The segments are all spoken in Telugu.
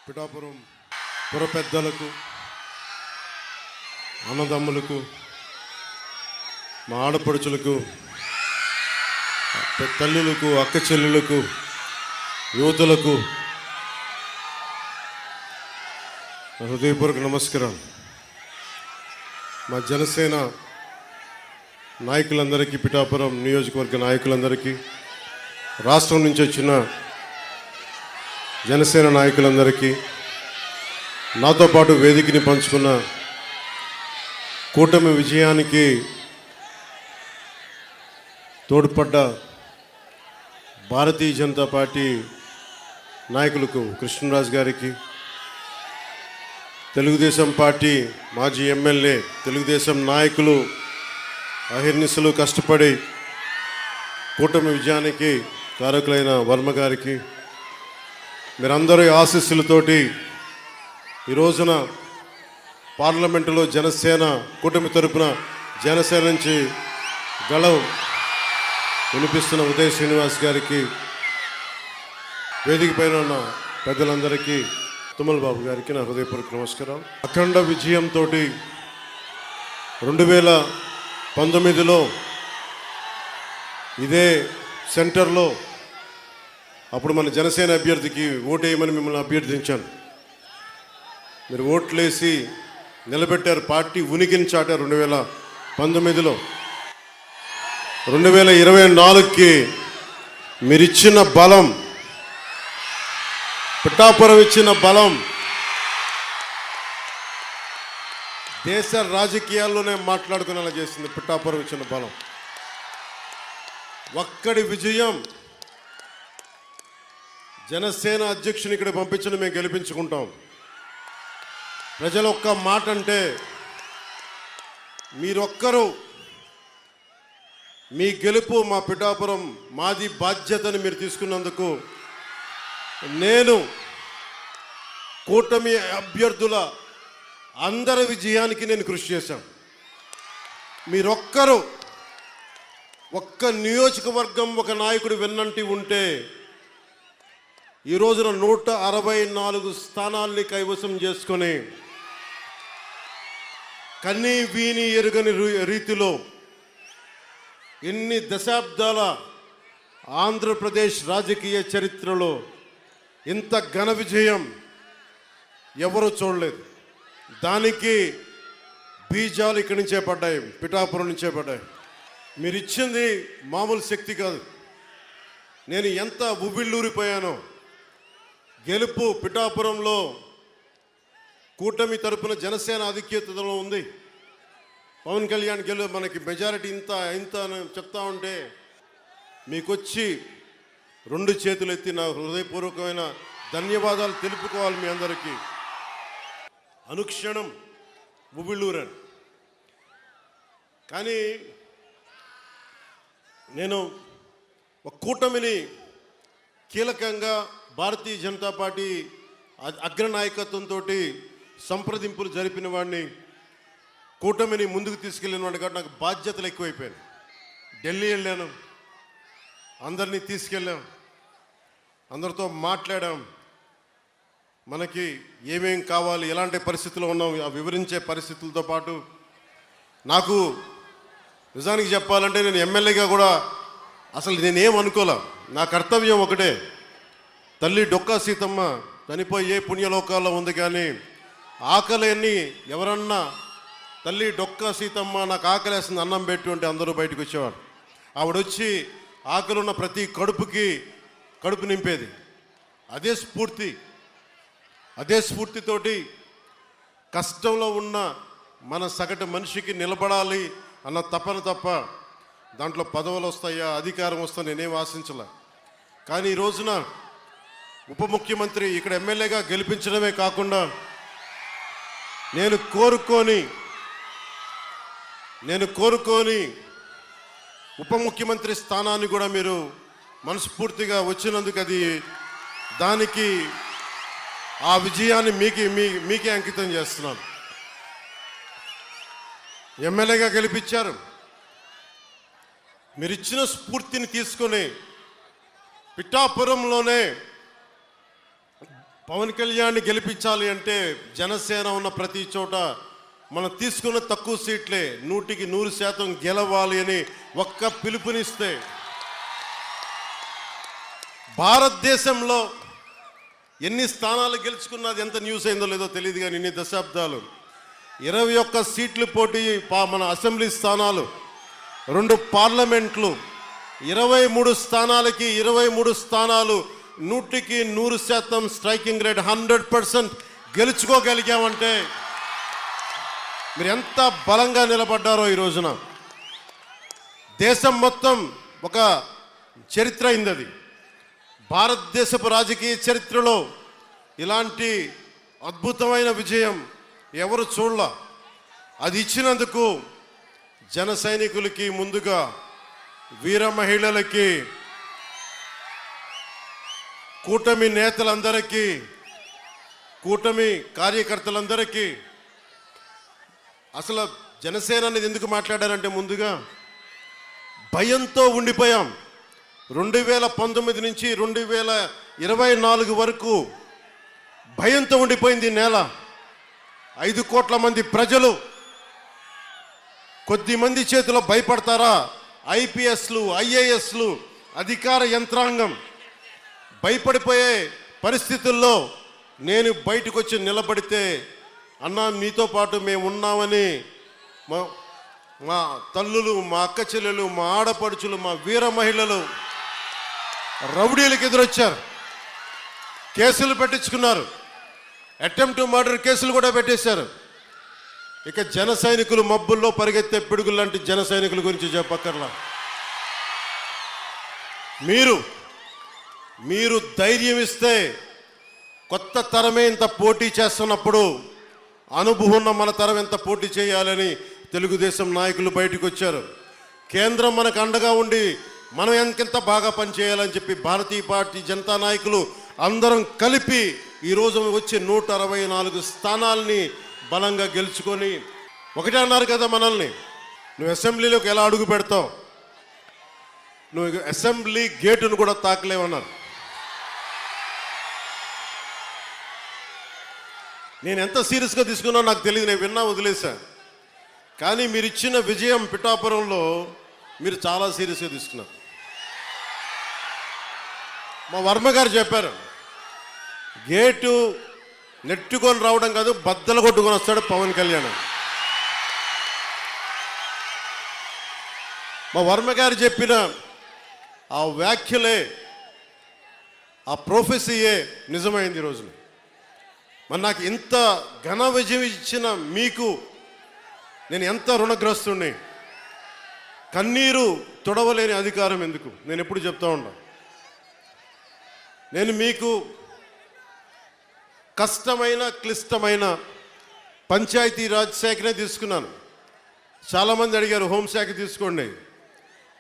పిఠాపురం పుర పెద్దలకు, అన్నదమ్ములకు, మా ఆడపడుచులకు, తల్లులకు, అక్క చెల్లెలకు, యువతులకు హృదయపూర్వక నమస్కారం. మా జనసేన నాయకులందరికీ, పిఠాపురం నియోజకవర్గ నాయకులందరికీ, రాష్ట్రం నుంచి వచ్చిన జనసేన నాయకులందరికీ, నాతో పాటు వేదికని పంచుకున్న కూటమి విజయానికి తోడ్పడ్డ భారతీయ జనతా పార్టీ నాయకులకు, కృష్ణరాజు గారికి, తెలుగుదేశం పార్టీ మాజీ ఎమ్మెల్యే, తెలుగుదేశం నాయకులు అహిర్నిశలు కష్టపడి కూటమి విజయానికి కారకులైన వర్మ గారికి, మీరందరూ ఆశీస్సులతోటి ఈ రోజున పార్లమెంటులో జనసేన కూటమి తరపున జనసేన నుంచి గళం వినిపిస్తున్న ఉదయ్ శ్రీనివాస్ గారికి, వేదిక పైన ఉన్న పెద్దలందరికీ, తుమ్మల బాబు గారికి నా హృదయపూర్వక నమస్కారం. అఖండ విజయంతో 2019లో ఇదే సెంటర్లో అప్పుడు మన జనసేన అభ్యర్థికి ఓటేయమని మిమ్మల్ని అభ్యర్థించాను. మీరు ఓట్లేసి నిలబెట్టారు. పార్టీ ఉనికిని చాటారు. 2019లో 2024కి మీరిచ్చిన బలం, పిఠాపురం ఇచ్చిన బలం దేశ రాజకీయాల్లోనే మాట్లాడుకునేలా చేసింది. పిఠాపురం ఇచ్చిన బలం, ఒక్కడి విజయం. జనసేన అధ్యక్షుని ఇక్కడ పంపించడం మేము గెలిపించుకుంటాం. ప్రజలు ఒక్క మాట అంటే మీరొక్కరు, మీ గెలుపు మా పిఠాపురం మాది బాధ్యతని మీరు తీసుకున్నందుకు నేను కూటమి అభ్యర్థుల అందరి విజయానికి నేను కృషి చేశాను. మీరొక్కరు, ఒక్క నియోజకవర్గం ఒక నాయకుడు వెన్నంటి ఉంటే ఈ రోజున 164 స్థానాల్ని కైవసం చేసుకొని కన్నీ వీని ఎరుగని రీతిలో ఎన్ని దశాబ్దాల ఆంధ్రప్రదేశ్ రాజకీయ చరిత్రలో ఇంత ఘన విజయం ఎవరూ చూడలేదు. దానికి బీజాలు ఇక్కడి నుంచే పడ్డాయి, పిఠాపురం నుంచే పడ్డాయి. మీరు ఇచ్చింది మామూలు శక్తి కాదు. నేను ఎంత ఉవ్విళ్ళూరిపోయానో. గెలుపు పిఠాపురంలో కూటమి తరపున జనసేన ఆధిక్యతలో ఉంది. పవన్ కళ్యాణ్ మనకి మెజారిటీ ఇంత అని చెప్తా ఉంటే మీకొచ్చి 2 చేతులు ఎత్తి నా హృదయపూర్వకమైన ధన్యవాదాలు తెలుపుకోవాలి మీ అందరికీ. అనుక్షణం ఉవ్విళ్ళూరాను. కానీ నేను ఒక కూటమిని కీలకంగా భారతీయ జనతా పార్టీ అగ్రనాయకత్వంతో సంప్రదింపులు జరిపిన వాడిని, కూటమిని ముందుకు తీసుకెళ్ళిన వాడిని కాబట్టి నాకు బాధ్యతలు ఎక్కువైపోయాను. ఢిల్లీ వెళ్ళాను, అందరినీ తీసుకెళ్ళాం, అందరితో మాట్లాడాం. మనకి ఏమేం కావాలి, ఎలాంటి పరిస్థితుల్లో ఉన్నాం ఆ వివరించే పరిస్థితులతో పాటు నాకు నిజానికి చెప్పాలంటే నేను ఎమ్మెల్యేగా కూడా అసలు నేనేం అనుకోలే. నా కర్తవ్యం ఒకటే, తల్లి డొక్కా సీతమ్మ చనిపోయే పుణ్యలోకాల్లో ఉంది. కానీ ఆకలిని ఎవరన్నా తల్లి డొక్కా సీతమ్మ నాకు ఆకలేస్తుంది అన్నం పెట్టి ఉంటే అందరూ బయటకు వచ్చేవారు. ఆవిడొచ్చి ఆకలిన్న ప్రతి కడుపు నింపేది. అదే స్ఫూర్తితోటి కష్టంలో ఉన్న మన సగటు మనిషికి నిలబడాలి అన్న తపన తప్ప దాంట్లో పదవులు వస్తాయా, అధికారం వస్తా నేనేం ఆశించలే. కానీ ఈ రోజున ఉప ముఖ్యమంత్రి ఇక్కడ ఎమ్మెల్యేగా గెలిపించడమే కాకుండా నేను కోరుకొని ఉప ముఖ్యమంత్రి స్థానాన్ని కూడా మీరు మనస్ఫూర్తిగా వచ్చినందుకు దానికి ఆ విజయాన్ని మీకే అంకితం చేస్తున్నాను. ఎమ్మెల్యేగా గెలిపించారు. మీరిచ్చిన స్ఫూర్తిని తీసుకొని పిఠాపురంలోనే పవన్ కళ్యాణ్ని గెలిపించాలి అంటే జనసేన ఉన్న ప్రతి చోట మనం తీసుకున్న తక్కువ సీట్లే 100% గెలవాలి అని ఒక్క పిలుపునిస్తే భారతదేశంలో ఎన్ని స్థానాలు గెలుచుకున్నది ఎంత న్యూస్ అయిందో లేదో తెలియదు, కానీ ఇన్ని దశాబ్దాలు 21 సీట్లు పోటీ, మన అసెంబ్లీ స్థానాలు, 2 పార్లమెంట్లు, 23 స్థానాలకి 23 స్థానాలు 100% స్ట్రైకింగ్ రేట్ 100% గెలుచుకోగలిగామంటే మీరు ఎంత బలంగా నిలబడ్డారో ఈ రోజున. దేశం మొత్తం ఒక చరిత్ర అయింది అది. భారతదేశపు రాజకీయ చరిత్రలో ఇలాంటి అద్భుతమైన విజయం ఎవరు చూడలా. అది ఇచ్చినందుకు జన సైనికులకి, ముందుగా వీర మహిళలకి, కూటమి నేతలందరికీ, కూటమి కార్యకర్తలందరికీ, అసలు జనసేన అనేది ఎందుకు మాట్లాడారంటే ముందుగా భయంతో ఉండిపోయాం. 2019 నుంచి 2024 వరకు భయంతో ఉండిపోయింది నేల. 5 కోట్ల మంది ప్రజలు కొద్ది మంది చేతిలో భయపడతారా? ఐపీఎస్లు, ఐఏఎస్లు, అధికార యంత్రాంగం భయపడిపోయే పరిస్థితుల్లో నేను బయటకు వచ్చి నిలబడితే, అన్నా మీతో పాటు మేము ఉన్నామని మా తల్లులు, మా అక్క చెల్లెలు, మా ఆడపడుచులు, మా వీర మహిళలు రౌడీలకు ఎదురొచ్చారు. కేసులు పెట్టించుకున్నారు. అటెంప్ట్ మర్డర్ కేసులు కూడా పెట్టేశారు. ఇక జన సైనికులు మబ్బుల్లో పరిగెత్తే పిడుగులు లాంటి జన సైనికుల గురించి చెప్పక్కర్లా. మీరు ధైర్యం ఇస్తే, కొత్త తరమే ఇంత పోటీ చేస్తున్నప్పుడు అనుభవం ఉన్న మన తరం ఎంత పోటీ చేయాలని తెలుగుదేశం నాయకులు బయటకు వచ్చారు. కేంద్రం మనకు అండగా ఉండి మనం ఎంత బాగా పనిచేయాలని చెప్పి భారతీయ పార్టీ జనతా నాయకులు అందరం కలిపి ఈరోజు వచ్చే 164 స్థానాల్ని బలంగా గెలుచుకొని, ఒకటే అన్నారు కదా మనల్ని, నువ్వు అసెంబ్లీలోకి ఎలా అడుగు పెడతావు, నువ్వు అసెంబ్లీ గేటును కూడా తాకలేవన్నారు. నేను ఎంత సీరియస్గా తీసుకున్నా నాకు తెలియదు, నేను విన్నా వదిలేశా. కానీ మీరు ఇచ్చిన విజయం పిఠాపురంలో మీరు చాలా సీరియస్గా తీసుకున్నారు. మా వర్మ గారు చెప్పారు, గేటు నెట్టుకొని రావడం కాదు, బద్దలు కొట్టుకొని వస్తాడు పవన్ కళ్యాణ్. మా వర్మ గారు చెప్పిన ఆ వ్యాఖ్యలే, ఆ ప్రొఫెసీయే నిజమైంది ఈరోజు. మరి నాకు ఇంత ఘన విజయం ఇచ్చిన మీకు నేను ఎంత రుణగ్రస్తుని. కన్నీరు తొడవలేని అధికారం ఎందుకు, నేను ఎప్పుడు చెప్తా ఉన్నా. నేను మీకు కష్టమైన, క్లిష్టమైన పంచాయతీరాజ్ శాఖనే తీసుకున్నాను. చాలామంది అడిగారు హోంశాఖ తీసుకోండి,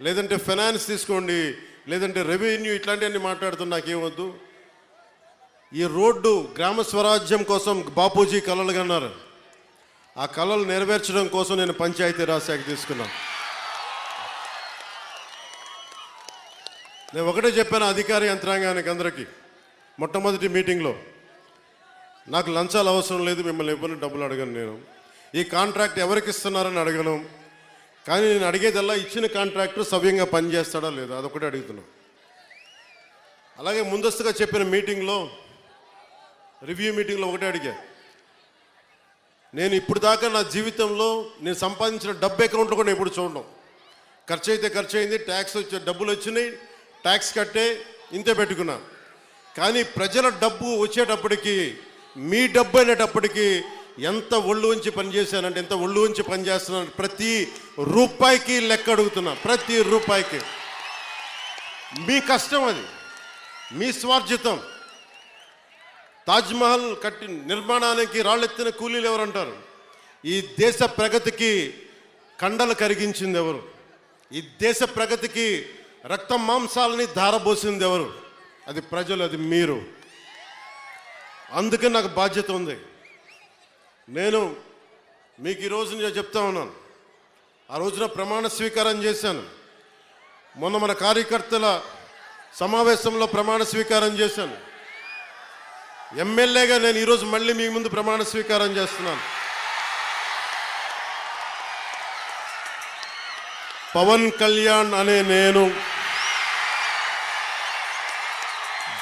లేదంటే ఫైనాన్స్ తీసుకోండి, లేదంటే రెవెన్యూ, ఇట్లాంటివన్నీ మాట్లాడుతున్నా. నాకేమొద్దు. ఈ రోడ్డు గ్రామ స్వరాజ్యం కోసం బాపూజీ కలలు కన్నారు. ఆ కళలు నెరవేర్చడం కోసం నేను పంచాయతీరాజ్ శాఖ తీసుకున్నాను. నేను ఒకటే చెప్పాను అధికార యంత్రాంగానికి అందరికీ మొట్టమొదటి మీటింగ్లో, నాకు లంచాలు అవసరం లేదు, మిమ్మల్ని ఎవరిని డబ్బులు అడగను, నేను ఈ కాంట్రాక్ట్ ఎవరికి ఇస్తున్నారని అడగను. కానీ నేను అడిగేదల్లా ఇచ్చిన కాంట్రాక్టర్ సవ్యంగా పనిచేస్తాడా లేదా, అదొకటే అడుగుతున్నాను. అలాగే ముందస్తుగా చెప్పిన మీటింగ్లో, రివ్యూ మీటింగ్లో ఒకటే అడిగా, నేను ఇప్పుడు దాకా నా జీవితంలో నేను సంపాదించిన డబ్బు అకౌంట్లో కూడా ఎప్పుడు చూడడం. ఖర్చు అయితే ఖర్చు అయింది, ట్యాక్స్ వచ్చే డబ్బులు వచ్చినాయి, ట్యాక్స్ కట్టే ఇంతే పెట్టుకున్నా. కానీ ప్రజల డబ్బు వచ్చేటప్పటికి, మీ డబ్బు అనేటప్పటికీ ఎంత ఒళ్ళు ఉంచి పనిచేశానంటే, ఎంత ఒళ్ళు ఉంచి పనిచేస్తున్నాను. ప్రతి రూపాయికి లెక్క అడుగుతున్నా, ప్రతి రూపాయికి. మీ కష్టం అది, మీ స్వార్జితం. తాజ్మహల్ కట్టి నిర్మాణానికి రాళ్ళెత్తిన కూలీలు ఎవరంటారు? ఈ దేశ ప్రగతికి కండలు కరిగించింది ఎవరు? ఈ దేశ ప్రగతికి రక్త మాంసాలని ధారబోసింది ఎవరు? అది ప్రజలు, అది మీరు. అందుకే నాకు బాధ్యత ఉంది. నేను మీకు ఈరోజు నేను చెప్తా ఉన్నాను, ఆ రోజున ప్రమాణ స్వీకారం చేశాను. మొన్న మన కార్యకర్తల సమావేశంలో ప్రమాణ స్వీకారం చేశాను. ఎమ్మెల్యేగా నేను ఈరోజు మళ్ళీ మీ ముందు ప్రమాణ స్వీకారం చేస్తున్నాను. పవన్ కళ్యాణ్ అనే నేను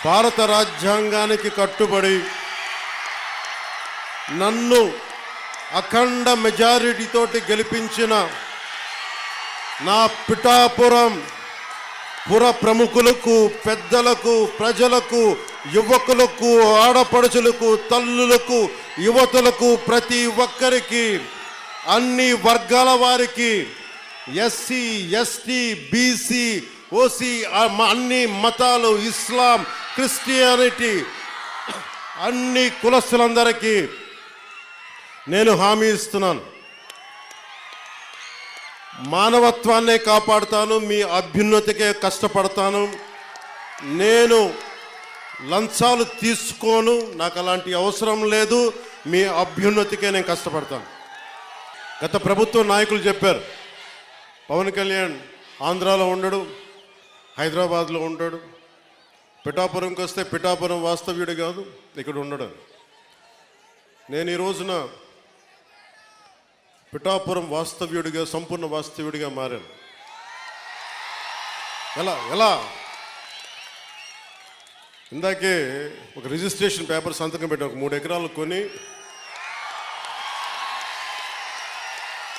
భారత రాజ్యాంగానికి కట్టుబడి నన్ను అఖండ మెజారిటీతోటి గెలిపించిన నా పిఠాపురం పుర ప్రముఖులకు, పెద్దలకు, ప్రజలకు, యువకులకు, ఆడపడుచులకు, తల్లులకు, యువతులకు, ప్రతి ఒక్కరికి, అన్ని వర్గాల వారికి, ఎస్సీ, ఎస్టీ, బీసీ, ఓసీ, అన్ని మతాలు, ఇస్లాం, క్రిస్టియానిటీ, అన్ని కులస్తులందరికీ నేను హామీ ఇస్తున్నాను. మానవత్వాన్నే కాపాడుతాను, మీ అభ్యున్నతికే కష్టపడతాను. నేను లంచాలు తీసుకోను, నాకు అలాంటి అవసరం లేదు. మీ అభ్యున్నతికే నేను కష్టపడతాను. గత ప్రభుత్వ నాయకులు చెప్పారు, పవన్ కళ్యాణ్ ఆంధ్రాలో ఉండడు, హైదరాబాద్లో ఉంటాడు, పిఠాపురంకి వస్తే పిఠాపురం వాస్తవ్యుడు కాదు, ఇక్కడ ఉండడు. నేను ఈ రోజున పిఠాపురం వాస్తవ్యుడిగా, సంపూర్ణ వాస్తవ్యుడిగా మారాను. ఎలా ఇందాకే ఒక రిజిస్ట్రేషన్ పేపర్ సంతకం పెట్టాను, ఒక 3 ఎకరాలు కొని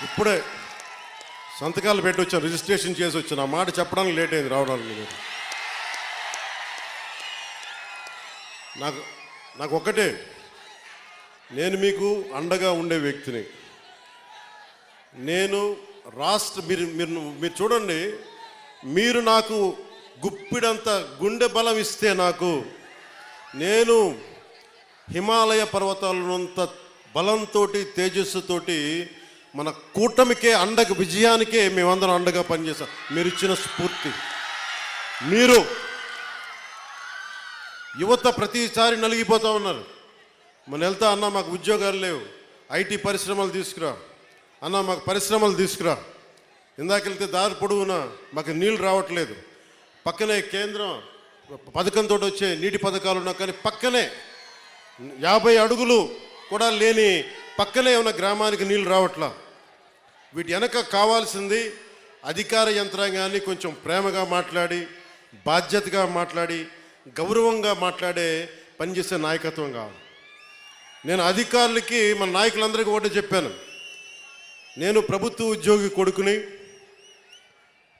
ఇప్పుడే సంతకాలు పెట్టి వచ్చాను, రిజిస్ట్రేషన్ చేసి వచ్చాను. ఆ మాట చెప్పడానికి లేట్ అయింది రావడానికి. నాకు ఒక్కటే, నేను మీకు అండగా ఉండే వ్యక్తిని. నేను మీరు చూడండి, మీరు నాకు గుప్పిడంత గుండె బలం ఇస్తే నాకు, నేను హిమాలయ పర్వతాలనంత బలంతో, తేజస్సుతోటి మన కూటమికే అండగా, విజయానికే మేమందరం అండగా పనిచేస్తాం. మీరు ఇచ్చిన స్ఫూర్తి. మీరు యువత ప్రతిసారి నలిగిపోతూ ఉన్నారు. మన వెళ్తా అన్న మాకు ఉద్యోగాలు లేవు, ఐటీ పరిశ్రమలు తీసుకురా అన్న, మాకు పరిశ్రమలు తీసుకురా. ఇందాకెళ్తే దారి పొడవునా మాకు నీళ్ళు రావట్లేదు, పక్కనే కేంద్రం పథకంతో వచ్చే నీటి పథకాలు ఉన్నా కానీ పక్కనే 50 అడుగులు కూడా లేని పక్కనే ఉన్న గ్రామానికి నీళ్ళు రావట్లా. వీటి వెనక కావాల్సింది అధికార యంత్రాంగాన్ని కొంచెం ప్రేమగా మాట్లాడి, బాధ్యతగా మాట్లాడి, గౌరవంగా మాట్లాడే పనిచేసే నాయకత్వం కావాలి. నేను అధికారులకి, మన నాయకులందరికీ ఒకటే చెప్పాను, నేను ప్రభుత్వ ఉద్యోగి కొడుకుని,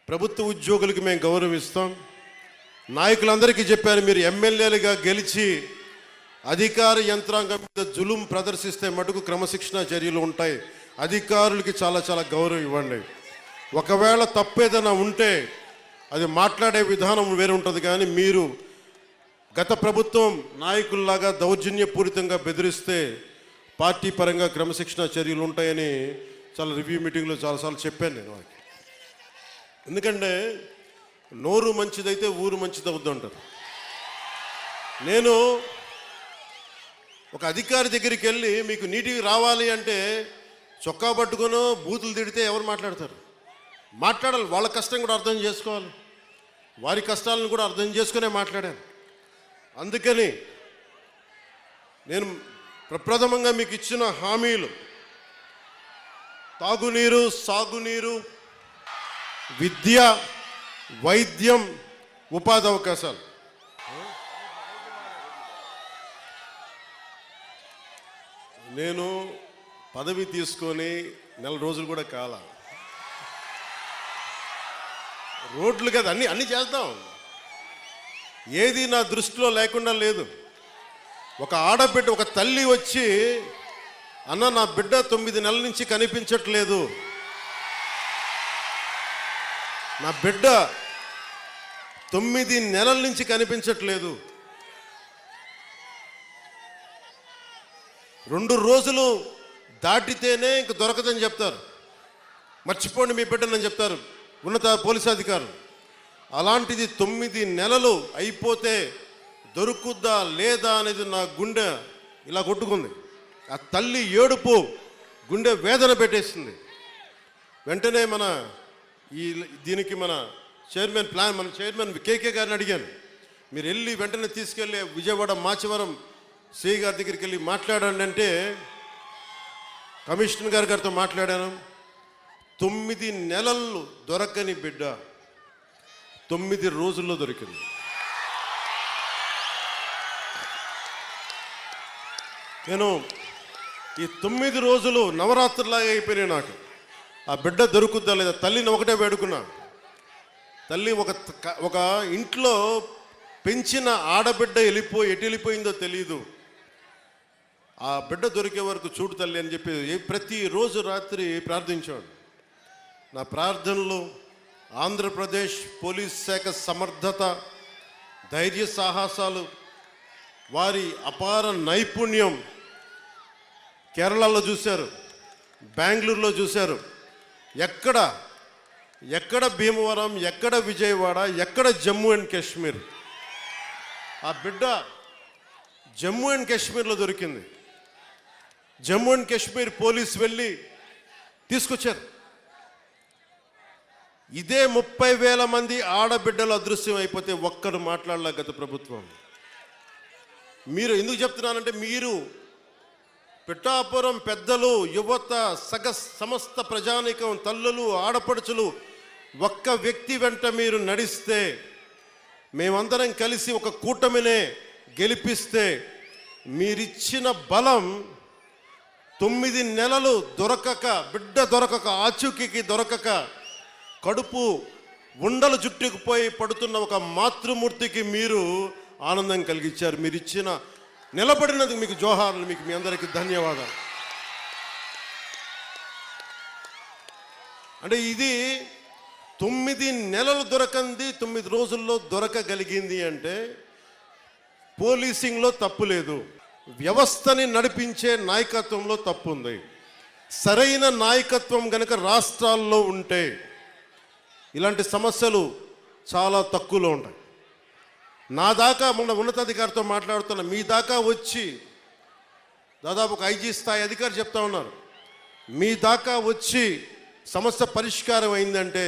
ప్రభుత్వ ఉద్యోగులకి మేము గౌరవిస్తాం. నాయకులందరికీ చెప్పాను, మీరు ఎమ్మెల్యేలుగా గెలిచి అధికార యంత్రాంగం మీద జులుం ప్రదర్శిస్తే మటుకు క్రమశిక్షణ చర్యలు ఉంటాయి. అధికారులకి చాలా చాలా గౌరవం ఇవ్వండి. ఒకవేళ తప్పేదైనా ఉంటే అది మాట్లాడే విధానం వేరే ఉంటుంది, కానీ మీరు గత ప్రభుత్వం నాయకుల్లాగా దౌర్జన్యపూరితంగా బెదిరిస్తే పార్టీ పరంగా క్రమశిక్షణ చర్యలు ఉంటాయని చాలా రివ్యూ మీటింగ్లో చాలాసార్లు చెప్పాను నేను వాళ్ళకి. ఎందుకంటే నోరు మంచిదైతే ఊరు మంచిది అవుద్దు అంటారు. నేను ఒక అధికారి దగ్గరికి వెళ్ళి మీకు నీటికి రావాలి అంటే చొక్కా పట్టుకునో బూతులు తిడితే ఎవరు మాట్లాడతారు? మాట్లాడాలి, వాళ్ళ కష్టం కూడా అర్థం చేసుకోవాలి, వారి కష్టాలను కూడా అర్థం చేసుకునే మాట్లాడాను. అందుకని నేను ప్రప్రథమంగా మీకు ఇచ్చిన హామీలు తాగునీరు, సాగునీరు, విద్య, వైద్యం, ఉపాధి అవకాశాలు. నేను పదవి తీసుకొని 4 రోజులు కూడా కాల. రోడ్లు కదా అన్నీ చేద్దాం, ఏది నా దృష్టిలో లేకుండా లేదు. ఒక ఆడబిడ్డ, ఒక తల్లి వచ్చి అన్న నా బిడ్డ 9 నెలల నుంచి కనిపించట్లేదు, నా బిడ్డ 9 నెలల నుంచి కనిపించట్లేదు, 2 రోజులు దాటితేనే ఇంక దొరకదని చెప్తారు, మర్చిపోండి మీ బిడ్డనని చెప్తారు ఉన్నత పోలీసు అధికారులు. అలాంటిది 9 నెలలు అయిపోతే దొరుకుద్దా లేదా అనేది నా గుండె ఇలా కొట్టుకుంది. ఆ తల్లి ఏడుపు గుండె వేదన పెట్టేసింది. వెంటనే దీనికి మన చైర్మన్ కేకే గారిని అడిగాను, మీరు వెళ్ళి వెంటనే తీసుకెళ్ళి విజయవాడ మాచవరం సిఐ గారి దగ్గరికి వెళ్ళి మాట్లాడండి అంటే కమిషనర్ గారితో మాట్లాడాను. 9 నెలలు దొరకని బిడ్డ 9 రోజుల్లో దొరికింది. నేను ఈ 9 రోజులు నవరాత్రులాగా అయిపోయినాయి నాకు. ఆ బిడ్డ దొరుకుద్దా లేదా తల్లిని ఒకటే వేడుకున్నా. తల్లి ఒక ఇంట్లో పెంచిన ఆడబిడ్డ ఎటు వెళ్ళిపోయిందో తెలియదు. ఆ బిడ్డ దొరికే వరకు చూడు తల్లి అని చెప్పి ప్రతిరోజు రాత్రి ప్రార్థించాడు. నా ప్రార్థనలు ఆంధ్రప్రదేశ్ పోలీస్ శాఖ సమర్థత, ధైర్య సాహసాలు, వారి అపార నైపుణ్యం కేరళలో చూశారు, బెంగళూరులో చూశారు. ఎక్కడ భీమవరం, ఎక్కడ విజయవాడ, ఎక్కడ జమ్మూ అండ్ కాశ్మీర్. ఆ బిడ్డ జమ్మూ అండ్ కాశ్మీర్లో దొరికింది. జమ్మూ అండ్ కాశ్మీర్ పోలీసు వెళ్ళి తీసుకొచ్చారు. ఇదే 30,000 మంది ఆడబిడ్డలు అదృశ్యం అయిపోతే ఒక్కడు మాట్లాడలే గత ప్రభుత్వం. మీరు ఎందుకు చెప్తున్నానంటే, మీరు పిఠాపురం పెద్దలు, యువత, సమస్త ప్రజానీకం, తల్లులు, ఆడపడుచులు ఒక్క వ్యక్తి వెంట మీరు నడిస్తే, మేమందరం కలిసి ఒక కూటమినే గెలిపిస్తే, మీరిచ్చిన బలం 9 నెలలు దొరకక, బిడ్డ దొరకక, ఆచూకీకి దొరకక, కడుపు ఉండలు చుట్టుకుపోయి పడుతున్న ఒక మాతృమూర్తికి మీరు ఆనందం కలిగించారు. మీరు ఇచ్చిన నిలబడినందుకు మీకు జోహార్లు, మీకు మీ అందరికీ ధన్యవాదాలు. అంటే ఇది 9 నెలలు దొరకంది 9 రోజుల్లో దొరకగలిగింది అంటే పోలీసింగ్లో తప్పు లేదు, వ్యవస్థని నడిపించే నాయకత్వంలో తప్పు ఉంది. సరైన నాయకత్వం గనక రాష్ట్రాల్లో ఉంటే ఇలాంటి సమస్యలు చాలా తక్కువలో ఉంటాయి. నా దాకా మొన్న ఉన్నతాధికారితో మాట్లాడుతున్నా, మీ దాకా వచ్చి దాదాపు ఒక ఐజీ స్థాయి అధికారి చెప్తా ఉన్నారు, మీ దాకా వచ్చి సమస్య పరిష్కారం అయిందంటే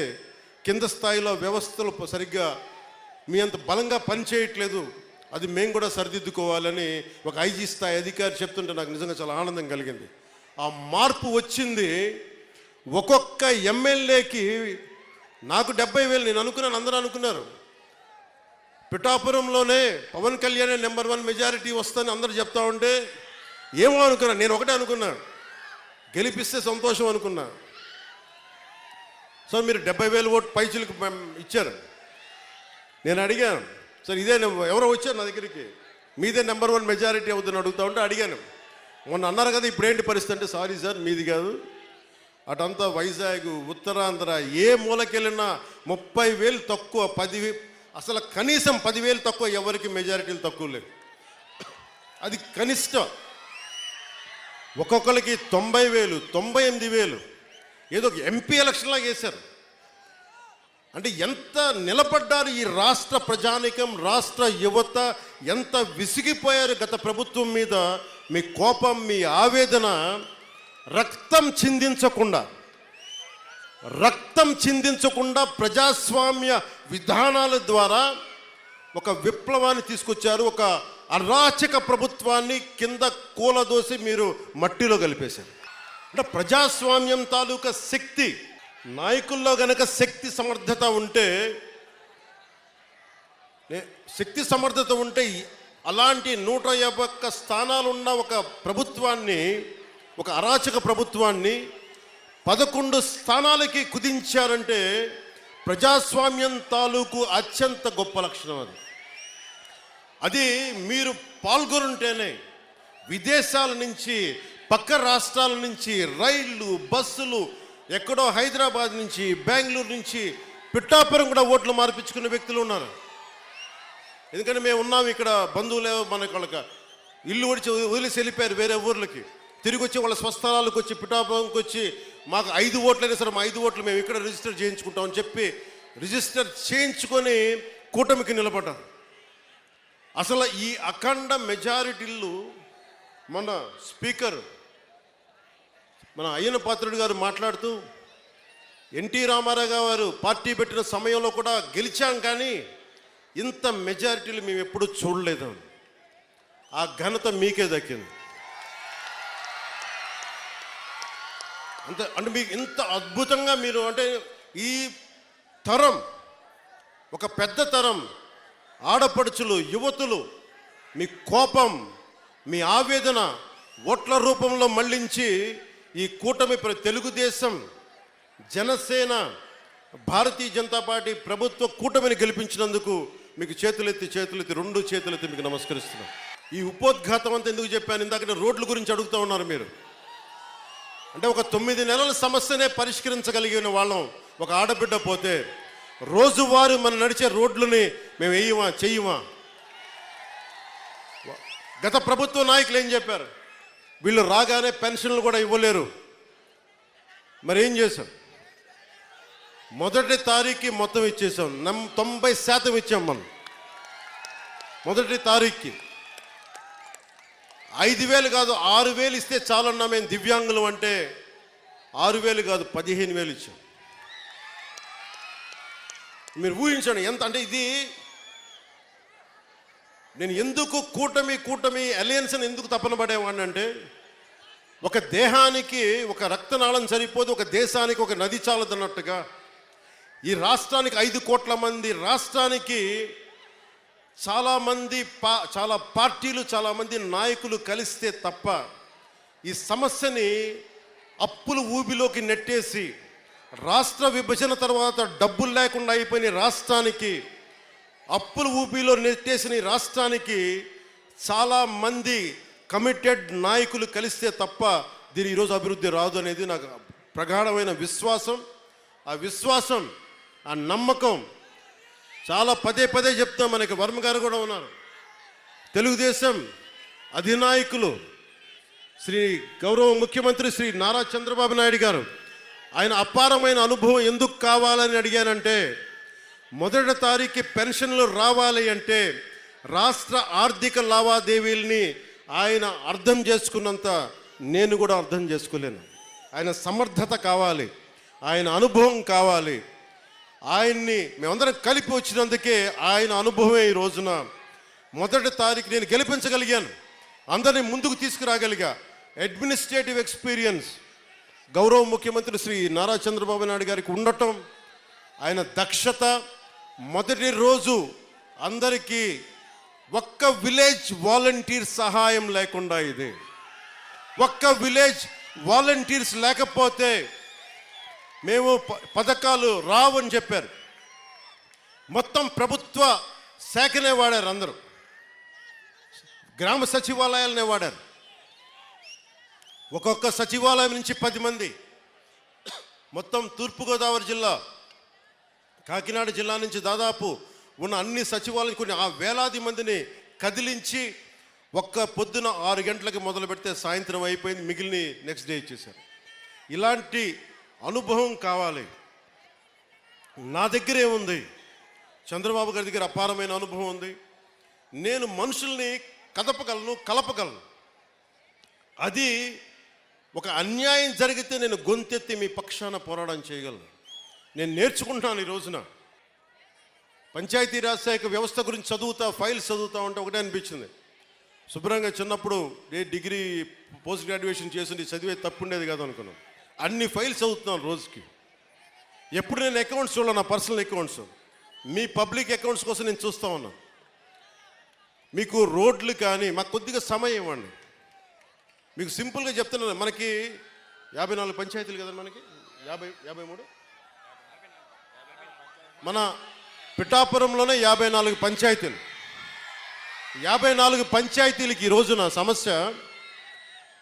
కింద స్థాయిలో వ్యవస్థలు సరిగ్గా మీ అంత బలంగా పనిచేయట్లేదు, అది మేము కూడా సరిదిద్దుకోవాలని ఒక ఐజీ స్థాయి అధికారి చెప్తుంటే నాకు నిజంగా చాలా ఆనందం కలిగింది. ఆ మార్పు వచ్చింది. ఒక్కొక్క ఎమ్మెల్యేకి నాకు 70,000 నేను అనుకున్నాను, అందరూ అనుకున్నారు. పిఠాపురంలోనే పవన్ కళ్యాణ్ నెంబర్ 1 మెజారిటీ వస్తుందని అందరూ చెప్తా ఉంటే ఏమో అనుకున్నా. నేను ఒకటే అనుకున్నా, గెలిపిస్తే సంతోషం అనుకున్నా. సో మీరు 70,000 ఓటు పైచులకు ఇచ్చారు. నేను అడిగాను, సార్ ఇదే ఎవరో వచ్చారు నా దగ్గరికి, మీదే నెంబర్ 1 మెజారిటీ అవుతుందని అడుగుతా ఉంటే అడిగాను, మొన్న అన్నారు కదా ఇప్పుడేంటి పరిస్థితి అంటే, సారీ సార్ మీది కాదు, అటంతా వైజాగ్, ఉత్తరాంధ్ర ఏ మూలకెళ్ళినా 30,000 తక్కువ, 10,000 అసలు కనీసం 10,000 తక్కువ, ఎవరికి మెజారిటీలు తక్కువ లేవు. అది కనిష్టం. ఒక్కొక్కరికి 90,000, 98,000 ఏదో ఎంపీ ఎలక్షన్లాగా వేశారు. అంటే ఎంత నిలబడ్డారు ఈ రాష్ట్ర ప్రజానికం, రాష్ట్ర యువత ఎంత విసిగిపోయారు గత ప్రభుత్వం మీద. మీ కోపం, మీ ఆవేదన రక్తం చిందించకుండా ప్రజాస్వామ్య విధానాల ద్వారా ఒక విప్లవాన్ని తీసుకొచ్చారు. ఒక అరాచక ప్రభుత్వాన్ని కింద కూలదోసి మీరు మట్టిలో కలిపేశారు. అంటే ప్రజాస్వామ్యం తాలూకా శక్తి, నాయకుల్లో గనక శక్తి సమర్థత ఉంటే అలాంటి 151 స్థానాలున్న ఒక ప్రభుత్వాన్ని, ఒక అరాచక ప్రభుత్వాన్ని 11 స్థానాలకి కుదించారంటే ప్రజాస్వామ్యం తాలూకు అత్యంత గొప్ప లక్షణం. అది మీరు పాల్గొంటేనే విదేశాల నుంచి, పక్క రాష్ట్రాల నుంచి రైళ్లు, బస్సులు, ఎక్కడో హైదరాబాద్ నుంచి, బెంగళూరు నుంచి పిఠాపురం కూడా ఓట్లు మార్పించుకునే వ్యక్తులు ఉన్నారు. ఎందుకంటే మేము ఉన్నాం ఇక్కడ, బంధువులు మనకు వాళ్ళకి ఇల్లు వదిలేసి వెళ్ళిపోయారు వేరే ఊర్లకి, తిరిగి వచ్చి వాళ్ళ స్వస్థలాలకు వచ్చి పిఠాపురంకి వచ్చి మాకు 5 ఓట్లైనా సరే మా 5 ఓట్లు మేము ఇక్కడ రిజిస్టర్ చేయించుకుంటామని చెప్పి రిజిస్టర్ చేయించుకొని కూటమికి నిలబడ్డారు. అసలు ఈ అఖండ మెజారిటీలు మన స్పీకర్ మన అయ్యన్న పాత్రుడు గారు మాట్లాడుతూ, ఎన్టీ రామారావు గారు పార్టీ పెట్టిన సమయంలో కూడా గెలిచాం కానీ ఇంత మెజారిటీలు మేము ఎప్పుడూ చూడలేదు. ఆ ఘనత మీకే దక్కింది. అంటే మీకు ఇంత అద్భుతంగా మీరు అంటే ఈ తరం, ఒక పెద్ద తరం ఆడపడుచులు, యువతులు మీ కోపం, మీ ఆవేదన ఓట్ల రూపంలో మళ్ళించి ఈ కూటమి తెలుగుదేశం, జనసేన, భారతీయ జనతా పార్టీ ప్రభుత్వ కూటమిని గెలిపించినందుకు మీకు చేతులెత్తి రెండు చేతులెత్తి మీకు నమస్కరిస్తున్నాం. ఈ ఉపోద్ఘాతం అంతా ఎందుకు చెప్పాను? ఇందాక రోడ్ల గురించి అడుగుతూ ఉన్నారు మీరు. అంటే ఒక 9 నెలల సమస్యనే పరిష్కరించగలిగిన వాళ్ళం ఒక ఆడబిడ్డ పోతే రోజువారీ మనం నడిచే రోడ్లని మేము వేయమా, చెయ్యమా? గత ప్రభుత్వ నాయకులు ఏం చెప్పారు? వీళ్ళు రాగానే పెన్షన్లు కూడా ఇవ్వలేరు. మరి ఏం చేశాం? మొదటి తారీఖుకి మొత్తం ఇచ్చేసాం. 90% ఇచ్చాం మనం. మొదటి తారీఖుకి 5,000 కాదు 6,000 ఇస్తే చాలన్నా మేము దివ్యాంగులు అంటే 6,000 కాదు 15,000 ఇచ్చాం. మీరు ఊహించండి ఎంత. అంటే ఇది నేను ఎందుకు కూటమి అలయన్స్ని ఎందుకు తపన పడేవాడిని అంటే, ఒక దేహానికి ఒక రక్తనాళం సరిపోదు, ఒక దేశానికి ఒక నది చాలదన్నట్టుగా ఈ రాష్ట్రానికి 5 కోట్ల మంది, రాష్ట్రానికి చాలామంది చాలా పార్టీలు, చాలామంది నాయకులు కలిస్తే తప్ప ఈ సమస్యని అప్పులు ఊబిలోకి నెట్టేసి రాష్ట్ర విభజన తర్వాత డబ్బులు లేకుండా అయిపోయిన రాష్ట్రానికి, అప్పుల ఊబిలో నెట్టేసిన రాష్ట్రానికి చాలామంది కమిటెడ్ నాయకులు కలిస్తే తప్ప దీని ఈరోజు అభివృద్ధి రాదు అనేది నాకు ప్రగాఢమైన విశ్వాసం. ఆ విశ్వాసం, ఆ నమ్మకం చాలా పదే చెప్తాం. మనకి వర్మ గారు కూడా ఉన్నారు. తెలుగుదేశం అధినాయకులు శ్రీ గౌరవ ముఖ్యమంత్రి శ్రీ నారా చంద్రబాబు నాయుడు గారు, ఆయన అపారమైన అనుభవం ఎందుకు కావాలని అడిగానంటే, మొదటి తారీఖు పెన్షన్లు రావాలి అంటే రాష్ట్ర ఆర్థిక లావాదేవీల్ని ఆయన అర్థం చేసుకున్నంత నేను కూడా అర్థం చేసుకోలేను. ఆయన సమర్థత కావాలి, ఆయన అనుభవం కావాలి. ఆయన్ని మేమందరం కలిపి వచ్చినందుకే ఆయన అనుభవమే ఈ రోజున మొదటి తారీఖు నేను గెలిపించగలిగాను, అందరినీ ముందుకు తీసుకురాగలిగా. అడ్మినిస్ట్రేటివ్ ఎక్స్పీరియన్స్ గౌరవ ముఖ్యమంత్రి శ్రీ నారా చంద్రబాబు నాయుడు గారికి ఉండటం, ఆయన దక్షత. మొదటి రోజు అందరికీ ఒక్క విలేజ్ వాలంటీర్ సహాయం లేకుండా, ఇది ఒక్క విలేజ్ వాలంటీర్స్ లేకపోతే మేము పథకాలు రావని చెప్పారు. మొత్తం ప్రభుత్వ శాఖనే వాడారు, అందరూ గ్రామ సచివాలయాలనే వాడారు. ఒక్కొక్క సచివాలయం నుంచి 10 మంది. మొత్తం తూర్పుగోదావరి జిల్లా, కాకినాడ జిల్లా నుంచి దాదాపు ఉన్న అన్ని సచివాలయం కొన్ని వేలాది మందిని కదిలించి ఒక్క పొద్దున 6 గంటలకి మొదలు పెడితే సాయంత్రం అయిపోయింది, మిగిలిన నెక్స్ట్ డే ఇచ్చేశారు. ఇలాంటి అనుభవం కావాలి. నా దగ్గర ఏముంది? చంద్రబాబు గారి దగ్గర అపారమైన అనుభవం ఉంది. నేను మనుషుల్ని కలపగలను. అది ఒక అన్యాయం జరిగితే నేను గొంతెత్తి మీ పక్షాన పోరాటం చేయగలను. నేను నేర్చుకుంటాను. ఈ రోజున పంచాయతీరాజ్ శాఖ వ్యవస్థ గురించి ఫైల్స్ చదువుతా ఉంటే ఒకటే అనిపించింది. శుభ్రంగా చిన్నప్పుడు డిగ్రీ పోస్ట్ గ్రాడ్యుయేషన్ చేసి చదివే తప్పుండేది కాదు అనుకున్నాను. అన్ని ఫైల్స్ చదువుతున్నాను రోజుకి. ఎప్పుడు నేను అకౌంట్స్ చూడాలి, నా పర్సనల్ అకౌంట్స్, మీ పబ్లిక్ అకౌంట్స్ కోసం నేను చూస్తూ ఉన్నాను. మీకు రోడ్లు కానీ మాకు కొద్దిగా సమయం ఇవ్వండి. మీకు సింపుల్గా చెప్తున్నాను, మనకి 54 పంచాయతీలు కదా, మనకి 53 మన పిఠాపురంలోనే 54 పంచాయతీలు. 54 పంచాయతీలకి ఈ రోజున సమస్య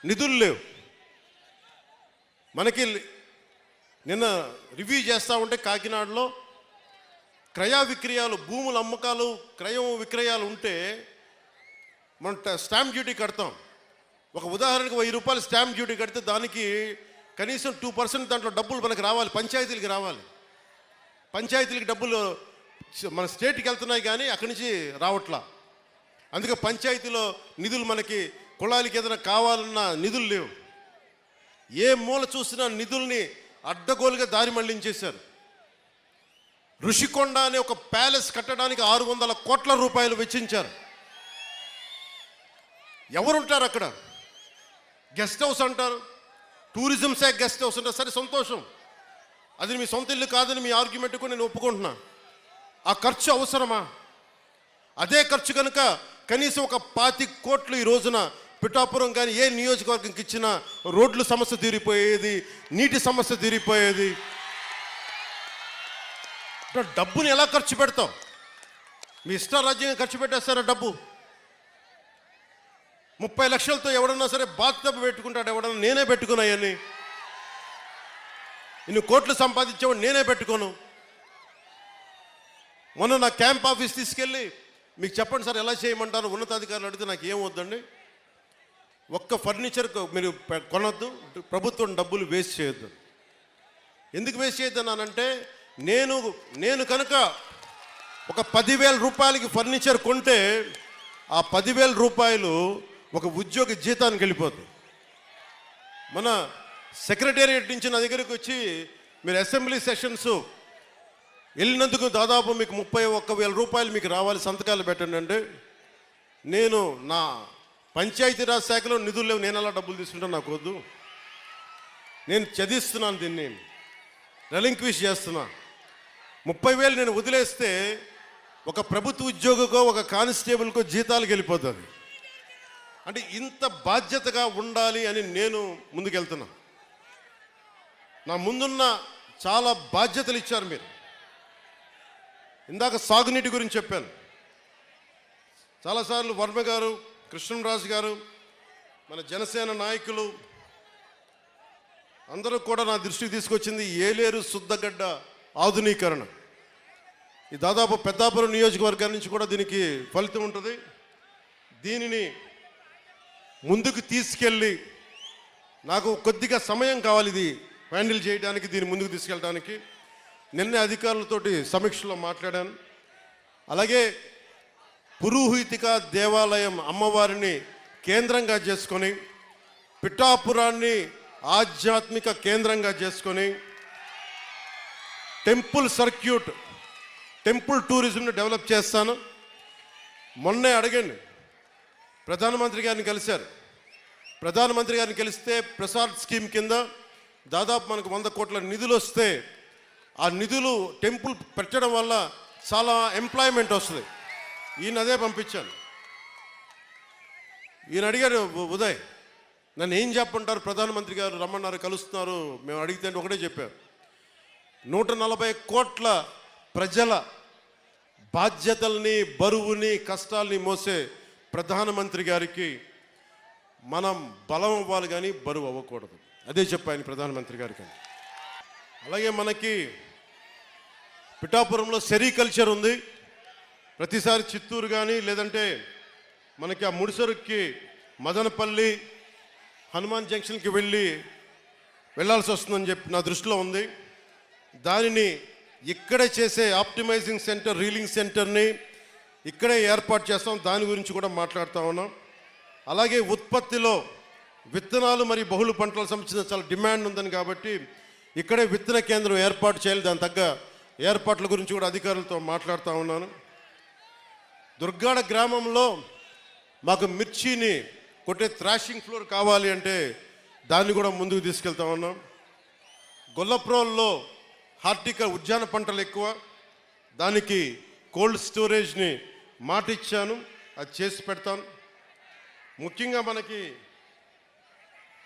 నిధులు లేవు. మనకి నిన్న రివ్యూ చేస్తూ ఉంటే కాకినాడలో క్రయ విక్రయాలు, భూముల అమ్మకాలు, క్రయం విక్రయాలు ఉంటే మనం స్టాంప్ డ్యూటీ కడతాం. ఒక ఉదాహరణకు 1000 రూపాయలు స్టాంప్ డ్యూటీ కడితే దానికి కనీసం 2% దాంట్లో డబ్బులు మనకు రావాలి, పంచాయతీలకి రావాలి. పంచాయతీలకి డబ్బులు మన స్టేట్కి వెళ్తున్నాయి కానీ అక్కడి నుంచి రావట్లా. అందుకే పంచాయతీలో నిధులు, మనకి కుళాయిలకి ఏదైనా కావాలన్నా నిధులు లేవు. ఏ మూల చూసినా నిధుల్ని అడ్డగోలుగా దారి మళ్లించేశారు. ఋషికొండ అనే ఒక ప్యాలెస్ కట్టడానికి 600 కోట్ల రూపాయలు వెచ్చించారు. ఎవరుంటారు అక్కడ? గెస్ట్ హౌస్ అంటారు, టూరిజం శాఖ గెస్ట్ హౌస్ అంటారు. సరే, సంతోషం, అది మీ సొంత ఇల్లు కాదని మీ ఆర్గ్యుమెంట్ కూడా నేను ఒప్పుకుంటున్నా. ఆ ఖర్చు అవసరమా? అదే ఖర్చు కనుక కనీసం ఒక 25 కోట్లు ఈ రోజున పిఠాపురం కానీ ఏ నియోజకవర్గంకి ఇచ్చినా రోడ్ల సమస్య తీరిపోయేది, నీటి సమస్య తీరిపోయేది. డబ్బుని ఎలా ఖర్చు పెడతాం? మీ ఇష్టారాజ్యంగా ఖర్చు పెట్టేస్తారా డబ్బు? 30 లక్షలతో ఎవడన్నా సరే బాత్టబ్ పెట్టుకుంటాడు, ఎవడన్నా. నేనే పెట్టుకున్నాయని. ఇన్ని కోట్లు సంపాదించేవాడు నేనే పెట్టుకోను. మొన్న నా క్యాంప్ ఆఫీస్ తీసుకెళ్ళి మీకు చెప్పండి సార్ ఎలా చేయమంటారు ఉన్నతాధికారులు అడిగితే నాకు ఏం వద్దండి, ఒక్క ఫర్నిచర్ మీరు కొనొద్దు, ప్రభుత్వం డబ్బులు వేస్ట్ చేయొద్దు. ఎందుకు వేస్ట్ చేయొద్దన్నానంటే నేను కనుక ఒక 10,000 రూపాయలకి ఫర్నిచర్ కొంటే ఆ 10,000 రూపాయలు ఒక ఉద్యోగి జీతానికి వెళ్ళిపోతుంది. మన సెక్రటేరియట్ నుంచి నా దగ్గరికి వచ్చి మీరు అసెంబ్లీ సెషన్స్ వెళ్ళినందుకు దాదాపు మీకు 31,000 రూపాయలు మీకు రావాలి, సంతకాలు పెట్టండి అంటే, నేను నా పంచాయతీరాజ్ శాఖలో నిధులు లేవు, నేను అలా డబ్బులు తీసుకుంటాను, నాకు వద్దు. నేను చదివిస్తున్నాను, దీన్ని రెలింక్విష్ చేస్తున్నా. 30,000 నేను వదిలేస్తే ఒక ప్రభుత్వ ఉద్యోగికో ఒక కానిస్టేబుల్కో జీతాలకు వెళ్ళిపోతుంది. అంటే ఇంత బాధ్యతగా ఉండాలి అని నేను ముందుకెళ్తున్నా. నా ముందున్న చాలా బాధ్యతలు ఇచ్చారు మీరు. ఇందాక సాగునీటి గురించి చెప్పాను. చాలాసార్లు వర్మ గారు, కృష్ణంరాజు గారు, మన జనసేన నాయకులు అందరూ కూడా నా దృష్టికి తీసుకొచ్చింది ఏలేరు శుద్ధగడ్డ ఆధునీకరణ. ఈ దాదాపు పెద్దాపురం నియోజకవర్గం నుంచి కూడా దీనికి ఫలితం ఉంటుంది. దీనిని ముందుకు తీసుకెళ్ళి నాకు కొద్దిగా సమయం కావాలి ఇది హ్యాండిల్ చేయడానికి, దీన్ని ముందుకు తీసుకెళ్ళడానికి. నిన్నే అధికారులతోటి సమీక్షలో మాట్లాడాను. అలాగే పురోహితిక దేవాలయం అమ్మవారిని కేంద్రంగా చేసుకొని, పిఠాపురాన్ని ఆధ్యాత్మిక కేంద్రంగా చేసుకొని, టెంపుల్ సర్క్యూట్, టెంపుల్ టూరిజంని డెవలప్ చేస్తాను. మొన్నే అడగండి, ప్రధానమంత్రి గారిని కలిశారు. ప్రధానమంత్రి గారిని కలిస్తే ప్రసాద్ స్కీమ్ కింద దాదాపు మనకు 100 కోట్ల నిధులు వస్తే, ఆ నిధులు టెంపుల్ పెట్టడం వల్ల చాలా ఎంప్లాయ్మెంట్ వస్తుంది. ఈయన అదే పంపించాను. ఈయన అడిగారు, ఉదయ్ నన్ను ఏం చెప్పంటారు, ప్రధానమంత్రి గారు రమ్మన్నారు, కలుస్తున్నారు, మేము అడిగితే ఒకటే చెప్పారు, 140 కోట్ల ప్రజల బాధ్యతల్ని, బరువుని, కష్టాల్ని మోసే ప్రధానమంత్రి గారికి మనం బలం అవ్వాలి కానీ బరువు అవ్వకూడదు. అదే చెప్పాను ప్రధానమంత్రి గారికి. అలాగే మనకి పిఠాపురంలో సెరికల్చర్ ఉంది. ప్రతిసారి చిత్తూరు కానీ లేదంటే మనకి ఆ ముడిసరుక్కి మదనపల్లి హనుమాన్ జంక్షన్కి వెళ్ళాల్సి వస్తుందని చెప్పి నా దృష్టిలో ఉంది. దానిని ఇక్కడే చేసే ఆప్టిమైజింగ్ సెంటర్, రీలింగ్ సెంటర్ని ఇక్కడే ఏర్పాటు చేస్తాం. దాని గురించి కూడా మాట్లాడుతూ ఉన్నాం. అలాగే ఉత్పత్తిలో విత్తనాలు మరియు బహుళ పంటలకు సంబంధించిన చాలా డిమాండ్ ఉందని కాబట్టి ఇక్కడే విత్తన కేంద్రం ఏర్పాటు చేయాలి. దాని తగ్గ ఏర్పాట్ల గురించి కూడా అధికారులతో మాట్లాడుతూ ఉన్నాను. దుర్గాడ గ్రామంలో మాకు మిర్చిని కొట్టే థ్రాషింగ్ ఫ్లోర్ కావాలి అంటే దాన్ని కూడా ముందుకు తీసుకెళ్తా ఉన్నాం. గొల్లప్రోల్లో హార్టికల్ ఉద్యాన పంటలు ఎక్కువ, దానికి కోల్డ్ స్టోరేజ్ని మాట ఇచ్చాను, అది చేసి పెడతాను. ముఖ్యంగా మనకి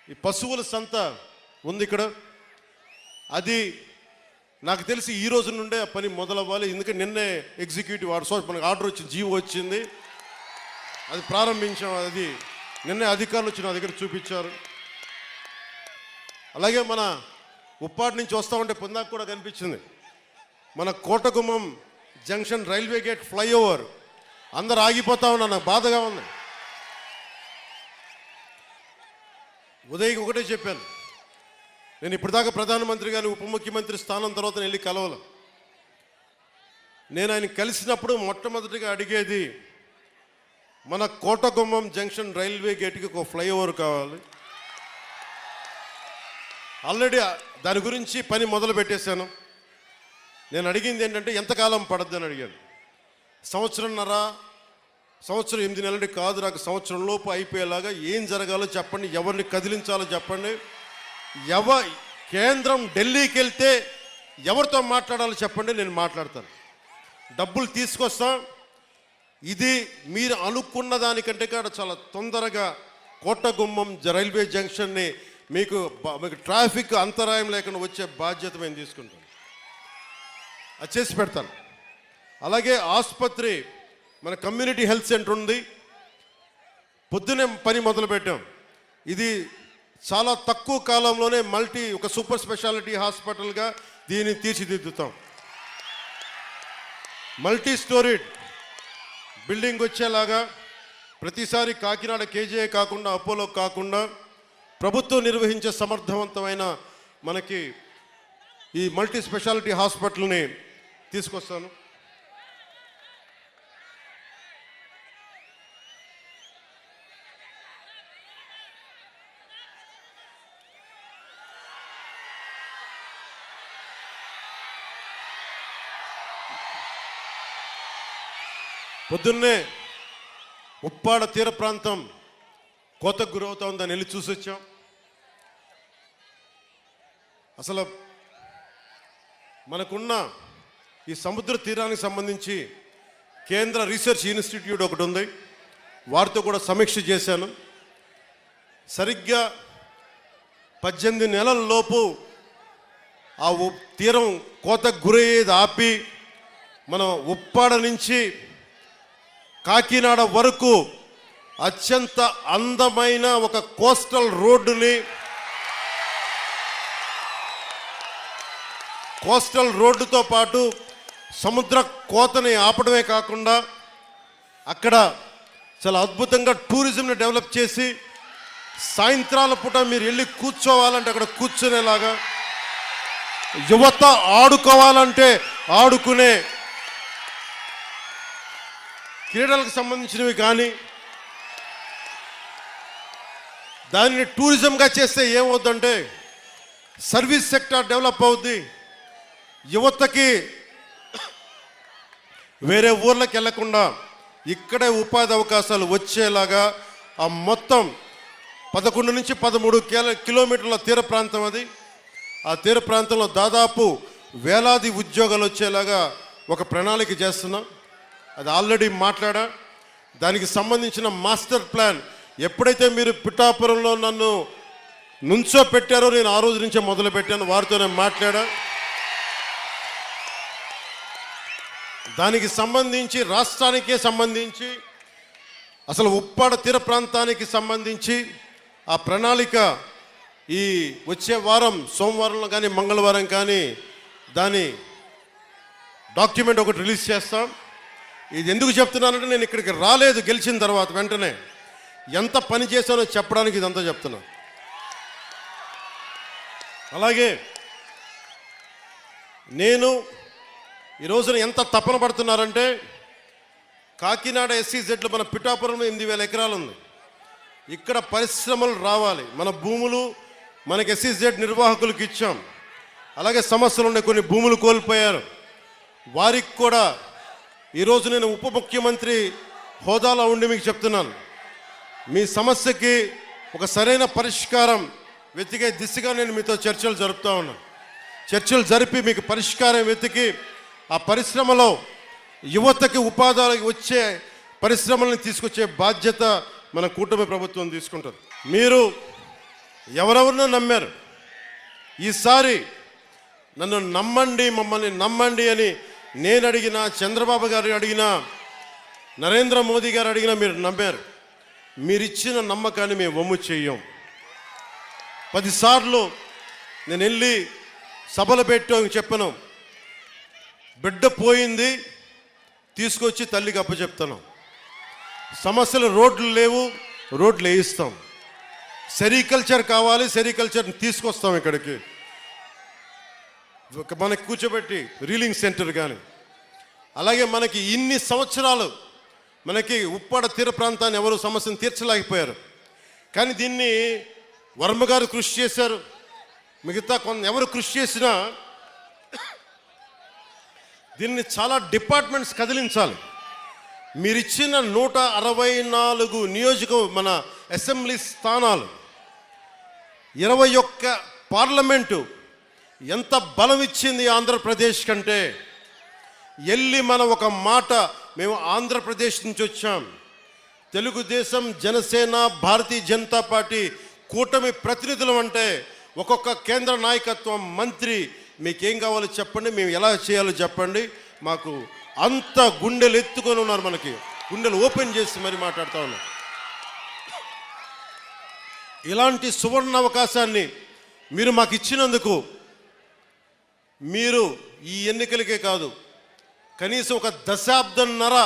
ఈ పశువుల సంత ఉంది ఇక్కడ, అది నాకు తెలిసి ఈ రోజు నుండే ఆ పని మొదలవ్వాలి. ఎందుకంటే నిన్నే ఎగ్జిక్యూటివ్ మనకు ఆర్డర్ వచ్చింది, జీవో వచ్చింది, అది ప్రారంభించాం. అది నిన్నే అధికారులు వచ్చి నా దగ్గర చూపించారు. అలాగే మన ఉప్పాటి నుంచి వస్తూ ఉంటే పొందాక కూడా కనిపించింది మన Kotagummam junction railway gate flyover, అందరు ఆగిపోతా ఉన్నా, నాకు బాధగా ఉంది. ఉదయ్కి ఒకటే చెప్పాను, నేను ఇప్పటిదాకా ప్రధానమంత్రి గారిని ఉప ముఖ్యమంత్రి స్థానం తర్వాత వెళ్ళి కలవను. నేను ఆయన కలిసినప్పుడు మొట్టమొదటిగా అడిగేది మన కోటగుమ్మం జంక్షన్ రైల్వే గేట్కి ఒక ఫ్లైఓవర్ కావాలి. ఆల్రెడీ దాని గురించి పని మొదలు పెట్టేశాను. నేను అడిగింది ఏంటంటే ఎంతకాలం పడద్దని అడిగాను. 1.5 సంవత్సరం 8 నెలలు కాదు, నాకు సంవత్సరం లోపు అయిపోయేలాగా ఏం జరగాలో చెప్పండి, ఎవరిని కదిలించాలో చెప్పండి, కేంద్రం ఢిల్లీకి వెళ్తే ఎవరితో మాట్లాడాలో చెప్పండి, నేను మాట్లాడతాను. డబ్బులు తీసుకొస్తాం. ఇది మీరు అనుకున్న దానికంటే కూడా చాలా తొందరగా కోటగుమ్మం రైల్వే జంక్షన్ని మీకు ట్రాఫిక్ అంతరాయం లేకుండా వచ్చే బాధ్యత మేము తీసుకుంటాం. అది చేసి పెడతాను. అలాగే ఆసుపత్రి, మన కమ్యూనిటీ హెల్త్ సెంటర్ ఉంది, పొద్దునే పని మొదలుపెట్టాం. ఇది చాలా తక్కువ కాలంలోనే ఒక సూపర్ స్పెషాలిటీ హాస్పిటల్గా దీన్ని తీర్చిదిద్దుతాం. మల్టీ స్టోరీడ్ బిల్డింగ్ వచ్చేలాగా ప్రతిసారి కాకినాడ కేజీఐ కాకుండా, అపోలో కాకుండా ప్రభుత్వం నిర్వహించే సమర్థవంతమైన మనకి ఈ మల్టీ స్పెషాలిటీ హాస్పిటల్ని తీసుకొస్తాను. పొద్దున్నే ఉప్పాడ తీర ప్రాంతం కోతకు గురవుతా ఉందని వెళ్ళి చూసి వచ్చాం. అసలు మనకున్న ఈ సముద్ర తీరానికి సంబంధించి కేంద్ర రీసెర్చ్ ఇన్స్టిట్యూట్ ఒకటి ఉంది, వారితో కూడా సమీక్ష చేశాను. సరిగ్గా 18 నెలల లోపు ఆ తీరం కోతకు గురయ్యేది ఆపి మనం ఉప్పాడ నుంచి కాకినాడ వరకు అత్యంత అందమైన ఒక కోస్టల్ రోడ్డుతో పాటు సముద్ర కోతని ఆపడమే కాకుండా అక్కడ చాలా అద్భుతంగా టూరిజంని డెవలప్ చేసి సాయంత్రాల పూట మీరు వెళ్ళి కూర్చోవాలంటే అక్కడ కూర్చునేలాగా, యువత ఆడుకోవాలంటే ఆడుకునే క్రీడలకు సంబంధించినవి కానీ దానిని టూరిజంగా చేస్తే ఏమవుతుందంటే సర్వీస్ సెక్టర్ డెవలప్ అవుద్ది, యువతకి వేరే ఊర్లకు వెళ్లకుండా ఇక్కడే ఉపాధి అవకాశాలు వచ్చేలాగా ఆ మొత్తం 11 నుంచి 13 కిలోమీటర్ల తీర ప్రాంతం అది. ఆ తీర ప్రాంతంలో దాదాపు వేలాది ఉద్యోగాలు వచ్చేలాగా ఒక ప్రణాళిక చేస్తున్నాం. అది ఆల్రెడీ మాట్లాడా. దానికి సంబంధించిన మాస్టర్ ప్లాన్ ఎప్పుడైతే మీరు పిఠాపురంలో నన్ను నుంచో పెట్టారో నేను ఆ రోజు నుంచే మొదలు పెట్టాను, వారితోనే మాట్లాడా. దానికి సంబంధించి రాష్ట్రానికే సంబంధించి అసలు ఉప్పాడ తీర ప్రాంతానికి సంబంధించి ఆ ప్రణాళిక ఈ వచ్చే వారం సోమవారంలో కానీ మంగళవారం కానీ దాని డాక్యుమెంట్ ఒకటి రిలీజ్ చేస్తాం. ఇది ఎందుకు చెప్తున్నానంటే నేను ఇక్కడికి రాలేదు గెలిచిన తర్వాత వెంటనే ఎంత పని చేశానో చెప్పడానికి ఇదంతా చెప్తున్నా. అలాగే నేను ఈ రోజున ఎంత తపన పడుతున్నారంటే కాకినాడ SEZలో మన పిఠాపురంలో 8,000 ఎకరాలు ఉంది. ఇక్కడ పరిశ్రమలు రావాలి, మన భూములు మనకి SEZ నిర్వాహకులకు ఇచ్చాం. అలాగే సమస్యలు ఉన్నాయి, కొన్ని భూములు కోల్పోయారు, వారికి కూడా ఈరోజు నేను ఉప ముఖ్యమంత్రి హోదాలో ఉండి మీకు చెప్తున్నాను, మీ సమస్యకి ఒక సరైన పరిష్కారం వెతికే దిశగా నేను మీతో చర్చలు జరుపుతా ఉన్నాను. చర్చలు జరిపి మీకు పరిష్కారం వెతికి ఆ పరిశ్రమలో యువతకి ఉపాధి వచ్చే పరిశ్రమలను తీసుకొచ్చే బాధ్యత మన కూటమి ప్రభుత్వం తీసుకుంటుంది. మీరు ఎవరెవరినో నమ్మారు, ఈసారి నన్ను నమ్మండి, మమ్మల్ని నమ్మండి అని నేను అడిగినా, చంద్రబాబు గారు అడిగినా, నరేంద్ర మోదీ గారు అడిగినా మీరు నమ్మారు. మీరిచ్చిన నమ్మకాన్ని మేము వమ్ము చెయ్యం. 10 సార్లు నేను వెళ్ళి సభలు పెట్టాను, చెప్పాను, బిడ్డ పోయింది తీసుకొచ్చి తల్లికి అప్పచెప్తాను. సమస్యలు రోడ్లు లేవు, రోడ్లు వేయిస్తాం. సెరికల్చర్ కావాలి, సెరికల్చర్ని తీసుకొస్తాం ఇక్కడికి, మనకి కూర్చోబెట్టి రీలింగ్ సెంటర్ కానీ. అలాగే మనకి ఇన్ని సంవత్సరాలు మనకి ఉప్పాడ తీర ప్రాంతాన్ని ఎవరు సమస్యను తీర్చలేకపోయారు, కానీ దీన్ని వర్మ గారు కృషి చేశారు, మిగతా ఎవరు కృషి చేసినా దీన్ని చాలా డిపార్ట్మెంట్స్ కదిలించాలి. మీరిచ్చిన 164 మన అసెంబ్లీ స్థానాలు, 21 పార్లమెంటు ఎంత బలం ఇచ్చింది ఆంధ్రప్రదేశ్ కంటే. వెళ్ళి మనం ఒక మాట, మేము ఆంధ్రప్రదేశ్ నుంచి వచ్చాం, తెలుగుదేశం, జనసేన, భారతీయ జనతా పార్టీ కూటమి ప్రతినిధులు అంటే ఒక్కొక్క కేంద్ర నాయకత్వం, మంత్రి మీకేం కావాలో చెప్పండి, మేము ఎలా చేయాలో చెప్పండి, మాకు అంత గుండెలు ఎత్తుకొని ఉన్నారు, మనకి గుండెలు ఓపెన్ చేసి మరి మాట్లాడుతూ ఉన్నారు. ఇలాంటి సువర్ణ అవకాశాన్ని మీరు మాకు ఇచ్చినందుకు, మీరు ఈ ఎన్నికలకే కాదు కనీసం ఒక దశాబ్దంన్నర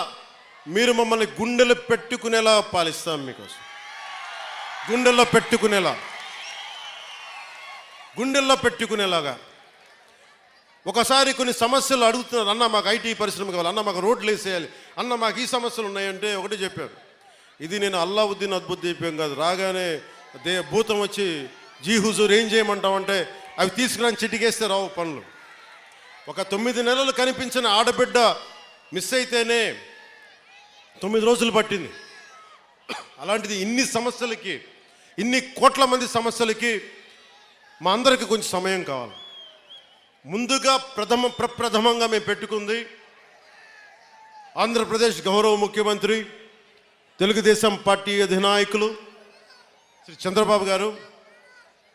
మీరు మమ్మల్ని గుండెలు పెట్టుకునేలా పాలిస్తాం, మీకోసం గుండెల్లో పెట్టుకునేలాగా. ఒకసారి కొన్ని సమస్యలు అడుగుతున్నారు, అన్న మాకు ఐటీ పరిశ్రమ కావాలి, అన్న మాకు రోడ్లు వేసేయాలి, అన్న మాకు ఈ సమస్యలు ఉన్నాయంటే ఒకటే చెప్పారు, ఇది నేను అల్లావుద్దీన్ అద్భుత దీపం కాదు, రాగానే భూతం వచ్చి జీ హుజూర్ ఏం చేయమంటామంటే అవి తీసుకురాని చిటికేస్తే రావు పనులు. ఒక 9 నెలలు కనిపించిన ఆడబిడ్డ మిస్ అయితేనే 9 రోజులు పట్టింది. అలాంటిది ఇన్ని సమస్యలకి, ఇన్ని కోట్ల మంది సమస్యలకి మా అందరికీ కొంచెం సమయం కావాలి. ముందుగా ప్రప్రథమంగా మేము పెట్టుకుంది ఆంధ్రప్రదేశ్ గౌరవ ముఖ్యమంత్రి, తెలుగుదేశం పార్టీ అధినాయకులు శ్రీ చంద్రబాబు గారు,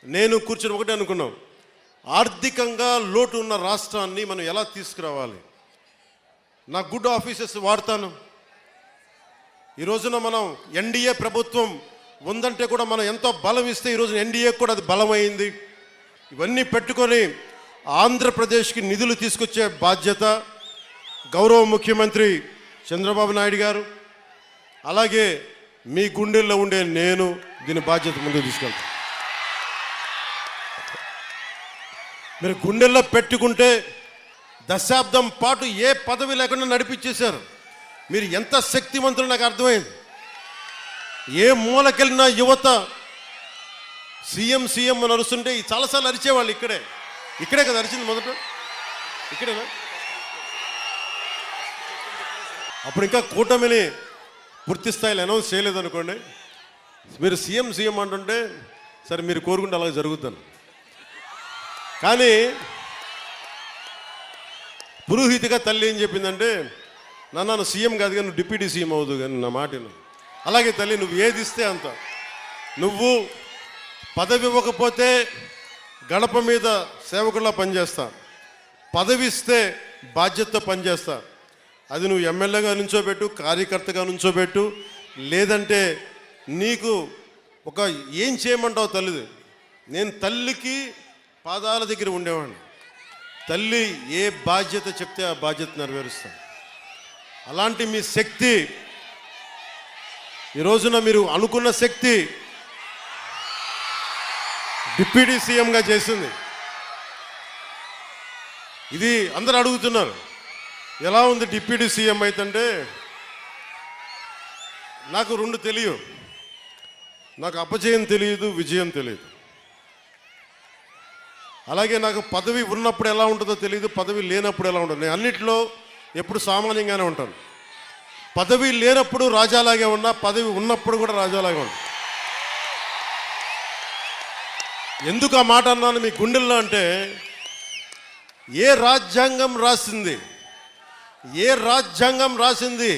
నేను కూర్చొని ఒకటే అనుకున్నాం, ఆర్థికంగా లోటు ఉన్న రాష్ట్రాన్ని మనం ఎలా తీసుకురావాలి. నా గుడ్ ఆఫీసెస్ వాడతాను. ఈ రోజున మనం ఎన్డీఏ ప్రభుత్వం ఉందంటే కూడా మనం ఎంతో బలం ఇస్తే ఈరోజు ఎన్డీఏ కూడా అది బలమైంది. ఇవన్నీ పెట్టుకొని ఆంధ్రప్రదేశ్కి నిధులు తీసుకొచ్చే బాధ్యత గౌరవ ముఖ్యమంత్రి చంద్రబాబు నాయుడు గారు, అలాగే మీ గుండెల్లో ఉండే నేను దీని బాధ్యత ముందుకు తీసుకెళ్తాను. మీరు గుండెల్లో పెట్టుకుంటే దశాబ్దం పాటు ఏ పదవి లేకుండా నడిపించేశారు. మీరు ఎంత శక్తివంతులు నాకు అర్థమైంది. ఏ మూలకెళ్ళిన యువత సీఎం అని అరుస్తుంటే చాలాసార్లు అరిచేవాళ్ళు. ఇక్కడే కదా అరిచింది మొదట, ఇక్కడేనా? అప్పుడు ఇంకా కూటమిని పూర్తి స్థాయిలో అనౌన్స్ చేయలేదనుకోండి, మీరు సీఎం అంటుంటే సరే మీరు కోరుకుంటే అలాగే జరుగుతాను. కానీ పురోహితిగా తల్లి ఏం చెప్పిందంటే, నన్ను సీఎం కాదు కానీ నువ్వు డిప్యూటీ సీఎం అవ్వదు కానీ నా మాటను. అలాగే తల్లి, నువ్వు ఏది ఇస్తే అంత. నువ్వు పదవి ఇవ్వకపోతే గడప మీద సేవకుల్లా పనిచేస్తా, పదవి ఇస్తే బాధ్యతతో పనిచేస్తా. అది నువ్వు ఎమ్మెల్యేగా నుంచోబెట్టు, కార్యకర్తగా నుంచోబెట్టు, లేదంటే నీకు ఒక ఏం చేయమంటావు తల్లిది. నేను తల్లికి పాదాల దగ్గర ఉండేవాడిని. తల్లి ఏ బాధ్యత చెప్తే ఆ బాధ్యత నెరవేరుస్తాను. అలాంటి మీ శక్తి ఈ రోజున మీరు అనుకున్న శక్తి డిప్యూటీ సీఎంగా చేసింది. ఇది అందరూ అడుగుతున్నారు, ఎలా ఉంది డిప్యూటీ సీఎం అయితే. నాకు 2 తెలియదు, నాకు అపజయం తెలియదు, విజయం తెలియదు. అలాగే నాకు పదవి ఉన్నప్పుడు ఎలా ఉంటుందో తెలియదు, పదవి లేనప్పుడు ఎలా ఉంటుంది. నేను అన్నిట్లో ఎప్పుడు సామాన్యంగానే ఉంటాను. పదవి లేనప్పుడు రాజాలాగే ఉన్నా, పదవి ఉన్నప్పుడు కూడా రాజాలాగే ఉన్నా. ఎందుకు ఆ మాట అన్నాను మీ గుండెల్లో అంటే, ఏ రాజ్యాంగం రాసింది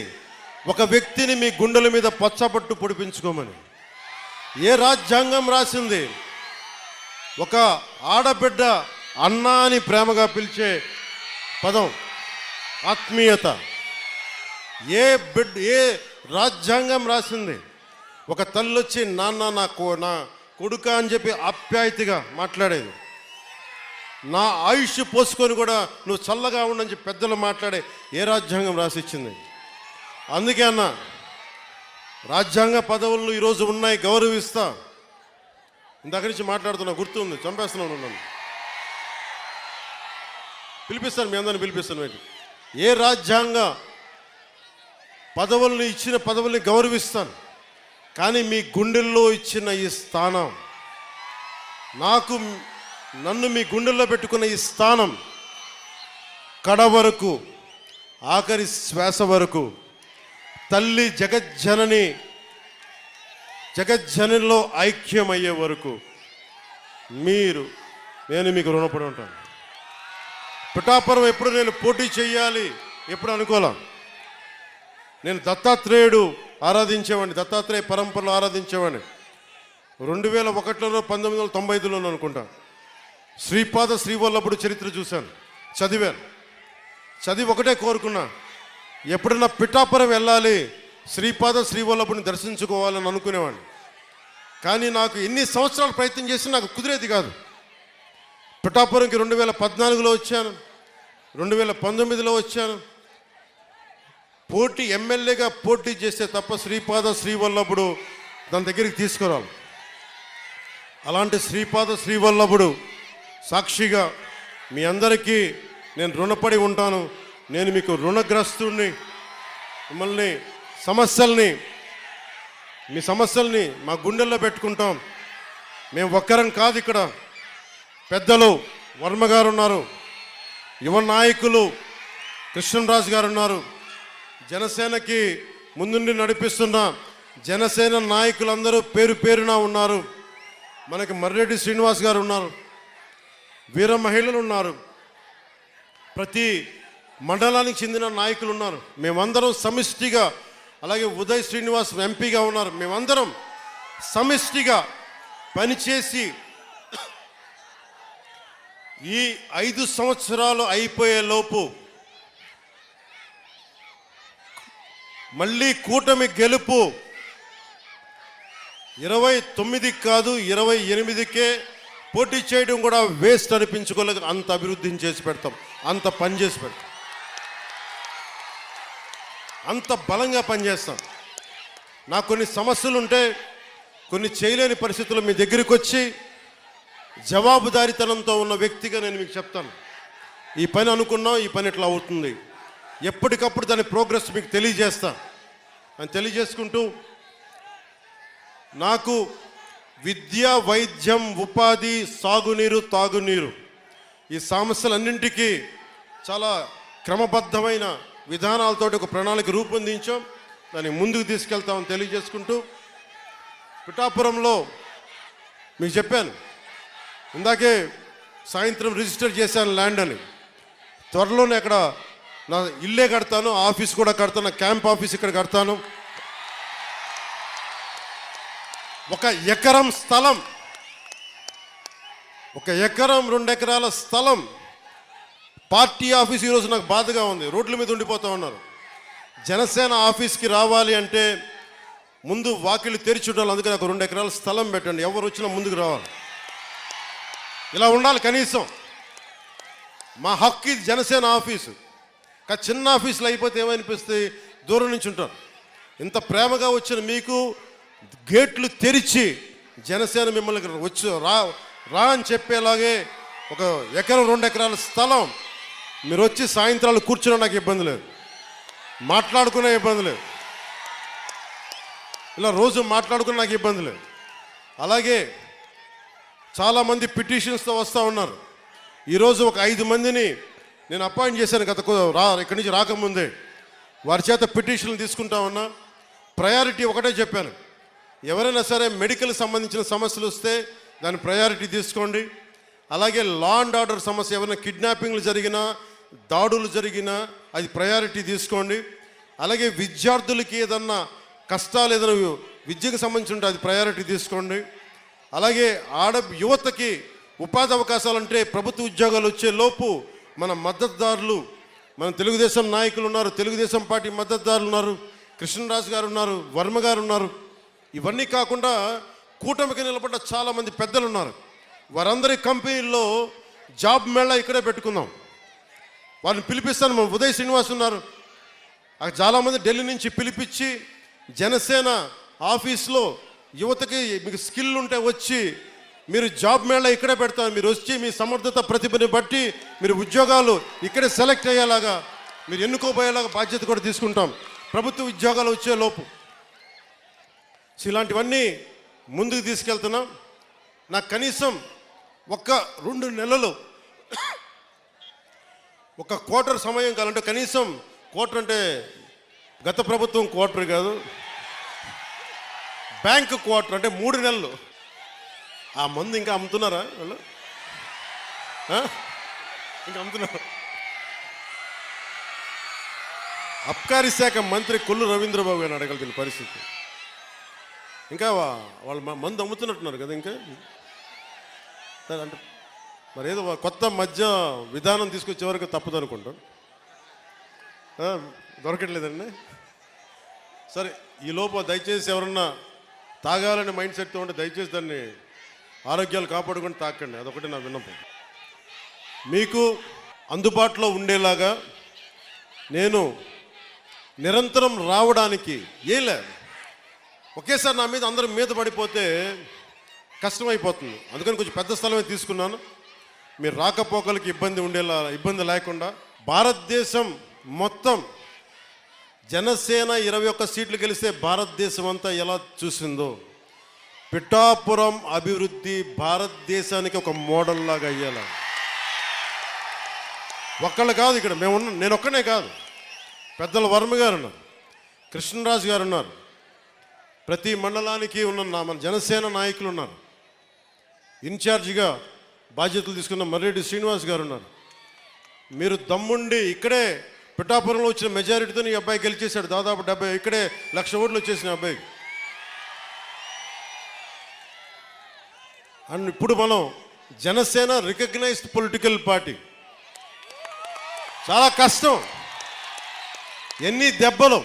ఒక వ్యక్తిని మీ గుండెల మీద పచ్చబట్టు పొడిపించుకోమని? ఏ రాజ్యాంగం రాసింది ఒక ఆడబిడ్డ అన్నా అని ప్రేమగా పిలిచే పదం ఆత్మీయత? ఏ రాజ్యాంగం రాసింది ఒక తల్లి వచ్చి నాన్న నా కొడుక అని చెప్పి ఆప్యాయతగా మాట్లాడేది? నా ఆయుష్ పోసుకొని కూడా నువ్వు చల్లగా ఉండని చెప్పి పెద్దలు మాట్లాడే ఏ రాజ్యాంగం రాసిచ్చింది? అందుకే అన్న, రాజ్యాంగ పదవులు ఈరోజు ఉన్నాయి, గౌరవిస్తా. ఇందాక నుంచి మాట్లాడుతున్నా, గుర్తుంది, చంపేస్తున్నాను నన్ను. పిలిపిస్తాను, మీ అందరిని పిలిపిస్తాను. ఏ రాజ్యాంగ పదవుల్ని ఇచ్చిన పదవుల్ని గౌరవిస్తాను, కానీ మీ గుండెల్లో ఇచ్చిన ఈ స్థానం, నన్ను మీ గుండెల్లో పెట్టుకున్న ఈ స్థానం కడ వరకు, ఆఖరి శ్వాస వరకు తల్లి జగజ్జననిలో ఐక్యమయ్యే వరకు నేను మీకు రుణపడి ఉంటాను. పిఠాపురం ఎప్పుడు నేను పోటీ చేయాలి ఎప్పుడు అనుకోలే. నేను దత్తాత్రేయుడు ఆరాధించేవాడిని, దత్తాత్రేయ పరంపరలో ఆరాధించేవాడిని. 2001లో 1995లోనూ అనుకుంటా శ్రీపాద శ్రీవల్లభుడు చరిత్ర చూశాను, చదివి ఒకటే కోరుకున్నా, ఎప్పుడన్నా పిఠాపురం వెళ్ళాలి, శ్రీపాద శ్రీవల్లభుని దర్శించుకోవాలని అనుకునేవాడిని. కానీ నాకు ఎన్ని సంవత్సరాలు ప్రయత్నం చేసినా నాకు కుదిరేది కాదు. పిఠాపురంకి 2014లో వచ్చాను, 2019లో వచ్చాను. ఎమ్మెల్యేగా పోటీ చేస్తే తప్ప శ్రీపాద శ్రీవల్లభుడు దాని దగ్గరికి తీసుకురాలి. అలాంటి శ్రీపాద శ్రీవల్లభుడు సాక్షిగా మీ అందరికీ నేను రుణపడి ఉంటాను. నేను మీకు రుణగ్రస్తుడిని. మిమ్మల్ని మీ సమస్యల్ని మా గుండెల్లో పెట్టుకుంటాం. మేము ఒక్కరం కాదు, ఇక్కడ పెద్దలు వర్మ గారు ఉన్నారు, యువ నాయకులు కృష్ణరాజు గారు ఉన్నారు, జనసేనకి ముందుండి నడిపిస్తున్న జనసేన నాయకులందరూ పేరున ఉన్నారు. మనకి మర్రెడ్డి శ్రీనివాస్ గారు ఉన్నారు, వీర మహిళలు ఉన్నారు, ప్రతి మండలానికి చెందిన నాయకులు ఉన్నారు. మేమందరం సమిష్టిగా, అలాగే ఉదయ్ శ్రీనివాస్ ఎంపీగా ఉన్నారు, మేమందరం సమిష్టిగా పనిచేసి ఈ 5 సంవత్సరాలు అయిపోయే లోపు మళ్ళీ కూటమి గెలుపు 29 కాదు 28కే పోటీ చేయడం కూడా వేస్ట్ అనిపించుకోలేక అంత అభివృద్ధిని చేసి పెడతాం, అంత పని చేసి పెడతాం, అంత బలంగా పనిచేస్తాం. నాకు కొన్ని సమస్యలు ఉంటే, కొన్ని చేయలేని పరిస్థితుల్లో మీ దగ్గరికి వచ్చి జవాబుదారీతనంతో ఉన్న వ్యక్తిగా నేను మీకు చెప్తాను, ఈ పని అనుకున్నాం, ఈ పని ఇట్లా అవుతుంది, ఎప్పటికప్పుడు దాని ప్రోగ్రెస్ మీకు తెలియజేస్తా అని తెలియజేసుకుంటూ, నాకు విద్య, వైద్యం, ఉపాధి, సాగునీరు, తాగునీరు ఈ సమస్యలన్నింటికీ చాలా క్రమబద్ధమైన విధానాలతోటి ఒక ప్రణాళిక రూపొందించాం, దాన్ని ముందుకు తీసుకెళ్తామని తెలియజేసుకుంటూ, పిఠాపురంలో మీకు చెప్పాను ఇందాకే, సాయంత్రం రిజిస్టర్ చేశాను ల్యాండ్ అని. త్వరలోనే అక్కడ నా ఇల్లే కడతాను, ఆఫీస్ కూడా కడతాను, నా క్యాంప్ ఆఫీస్ ఇక్కడ కడతాను. 1 ఎకరం స్థలం, 1 ఎకరం 2 ఎకరాల స్థలం, పార్టీ ఆఫీస్ ఈరోజు నాకు బాధగా ఉంది, రోడ్ల మీద ఉండిపోతూ ఉన్నారు. జనసేన ఆఫీస్కి రావాలి అంటే ముందు వాకిళ్ళు తెరిచి ఉండాలి, అందుకని నాకు 2 ఎకరాల స్థలం పెట్టండి, ఎవరు వచ్చినా ముందుకు రావాలి. ఇలా ఉండాలి కనీసం. మా హక్కు ఇది జనసేన ఆఫీసు. చిన్న ఆఫీసులు అయిపోతే ఏమనిపిస్తుంది, దూరం నుంచి ఉంటారు. ఇంత ప్రేమగా వచ్చిన మీకు గేట్లు తెరిచి జనసేన మిమ్మల్ని వచ్చి రా అని చెప్పేలాగే 1 ఎకరం 2 ఎకరాల స్థలం, మీరు వచ్చి సాయంత్రాలు కూర్చున్నా నాకు ఇబ్బంది లేదు, మాట్లాడుకునే ఇబ్బంది లేదు, ఇలా రోజు మాట్లాడుకున్న నాకు ఇబ్బంది లేదు. అలాగే చాలామంది పిటిషన్స్తో వస్తూ ఉన్నారు. ఈరోజు ఒక 5 మందిని నేను అపాయింట్ చేశాను ఇక్కడి నుంచి రాకముందే, వారి చేత పిటిషన్లు తీసుకుంటా ఉన్నా. ప్రయారిటీ ఒకటే చెప్పాను, ఎవరైనా సరే మెడికల్ సంబంధించిన సమస్యలు వస్తే దాని ప్రయారిటీ తీసుకోండి. అలాగే లా అండ్ ఆర్డర్ సమస్య, ఏమైనా కిడ్నాపింగ్లు జరిగినా, దాడులు జరిగినా అది ప్రయారిటీ తీసుకోండి. అలాగే విద్యార్థులకి ఏదన్నా కష్టాలు, ఏదైనా విద్యకు సంబంధించి ఉంటే అది ప్రయారిటీ తీసుకోండి. అలాగే యువతకి ఉపాధి అవకాశాలు అంటే ప్రభుత్వ ఉద్యోగాలు వచ్చే లోపు మన మద్దతుదారులు, మన తెలుగుదేశం నాయకులు ఉన్నారు, తెలుగుదేశం పార్టీ మద్దతుదారులు ఉన్నారు, కృష్ణరాజు గారు ఉన్నారు, వర్మ గారు ఉన్నారు. ఇవన్నీ కాకుండా కూటమికి నిలబడ్డ చాలామంది పెద్దలు ఉన్నారు. వారందరి కంపెనీల్లో జాబ్ మేళా ఇక్కడే పెట్టుకుందాం, వారిని పిలిపిస్తాను. మన ఉదయ్ శ్రీనివాస్ ఉన్నారు, చాలామంది ఢిల్లీ నుంచి పిలిపించి జనసేన ఆఫీస్లో యువతకి మీకు స్కిల్ ఉంటే వచ్చి మీరు జాబ్ మేళా ఇక్కడే పెడతారు. మీరు వచ్చి మీ సమర్థత ప్రతిభని బట్టి మీరు ఉద్యోగాలు ఇక్కడే సెలెక్ట్ అయ్యేలాగా, మీరు ఎన్నుకోబోయేలాగా బాధ్యత కూడా తీసుకుంటాం ప్రభుత్వ ఉద్యోగాలు వచ్చే లోపు. ఇలాంటివన్నీ ముందుకు తీసుకెళ్తున్నాం. నాకు కనీసం 1-2 నెలలు, 1 క్వార్టర్ సమయం కావాలంటే, కనీసం క్వార్టర్ అంటే గత ప్రభుత్వం క్వార్టర్ కాదు, బ్యాంక్ క్వార్టర్ అంటే 3 నెలలు. ఆ మందు ఇంకా అమ్ముతున్నారా వాళ్ళు? ఇంకా అమ్ముతున్నారు. అబ్కారీ శాఖ మంత్రి కొల్లు రవీంద్రబాబు గారిని అడగల దీని పరిస్థితి. ఇంకా వాళ్ళు మందు అమ్ముతున్నట్టున్నారు కదా ఇంకా. అంటే మరి ఏదో కొత్త మధ్య విధానం తీసుకొచ్చే వరకు తప్పదు అనుకుంటాం. దొరకట్లేదండి. సరే, ఈ లోపు దయచేసి ఎవరన్నా తాగాలని మైండ్ సెట్తో ఉంటే దయచేసి దాన్ని ఆరోగ్యాలు కాపాడుకొని తాకండి. అదొకటి నా విన్నపం. మీకు అందుబాటులో ఉండేలాగా నేను నిరంతరం రావడానికి ఏం లేదు. ఒకేసారి నా మీద అందరం మీద పడిపోతే కష్టమైపోతుంది. అందుకని కొంచెం పెద్ద స్థలమే తీసుకున్నాను. మీరు రాకపోకలకి ఇబ్బంది లేకుండా భారతదేశం మొత్తం జనసేన 21 సీట్లు గెలిస్తే భారతదేశం అంతా ఎలా చూసిందో పిఠాపురం అభివృద్ధి భారతదేశానికి ఒక మోడల్ లాగా అయ్యేలా. ఒక్కళ్ళు కాదు, ఇక్కడ నేను ఒక్కనే కాదు, పెద్దల వర్మ గారు ఉన్నారు, కృష్ణరాజు గారు ఉన్నారు, ప్రతి మండలానికి ఉన్న మన జనసేన నాయకులు ఉన్నారు, ఇన్ఛార్జిగా బాధ్యతలు తీసుకున్న మర్రెడ్డి శ్రీనివాస్ గారు ఉన్నారు. మీరు దమ్ముండి ఇక్కడే పిఠాపురంలో వచ్చిన మెజారిటీతో ఈ అబ్బాయి గెలిచేశాడు. దాదాపు 70, ఇక్కడే 1,00,000 ఓట్లు వచ్చేసిన అబ్బాయికి. అండ్ ఇప్పుడు మనం జనసేన రికగ్నైజ్డ్ పొలిటికల్ పార్టీ. చాలా కష్టం, ఎన్ని దెబ్బలు,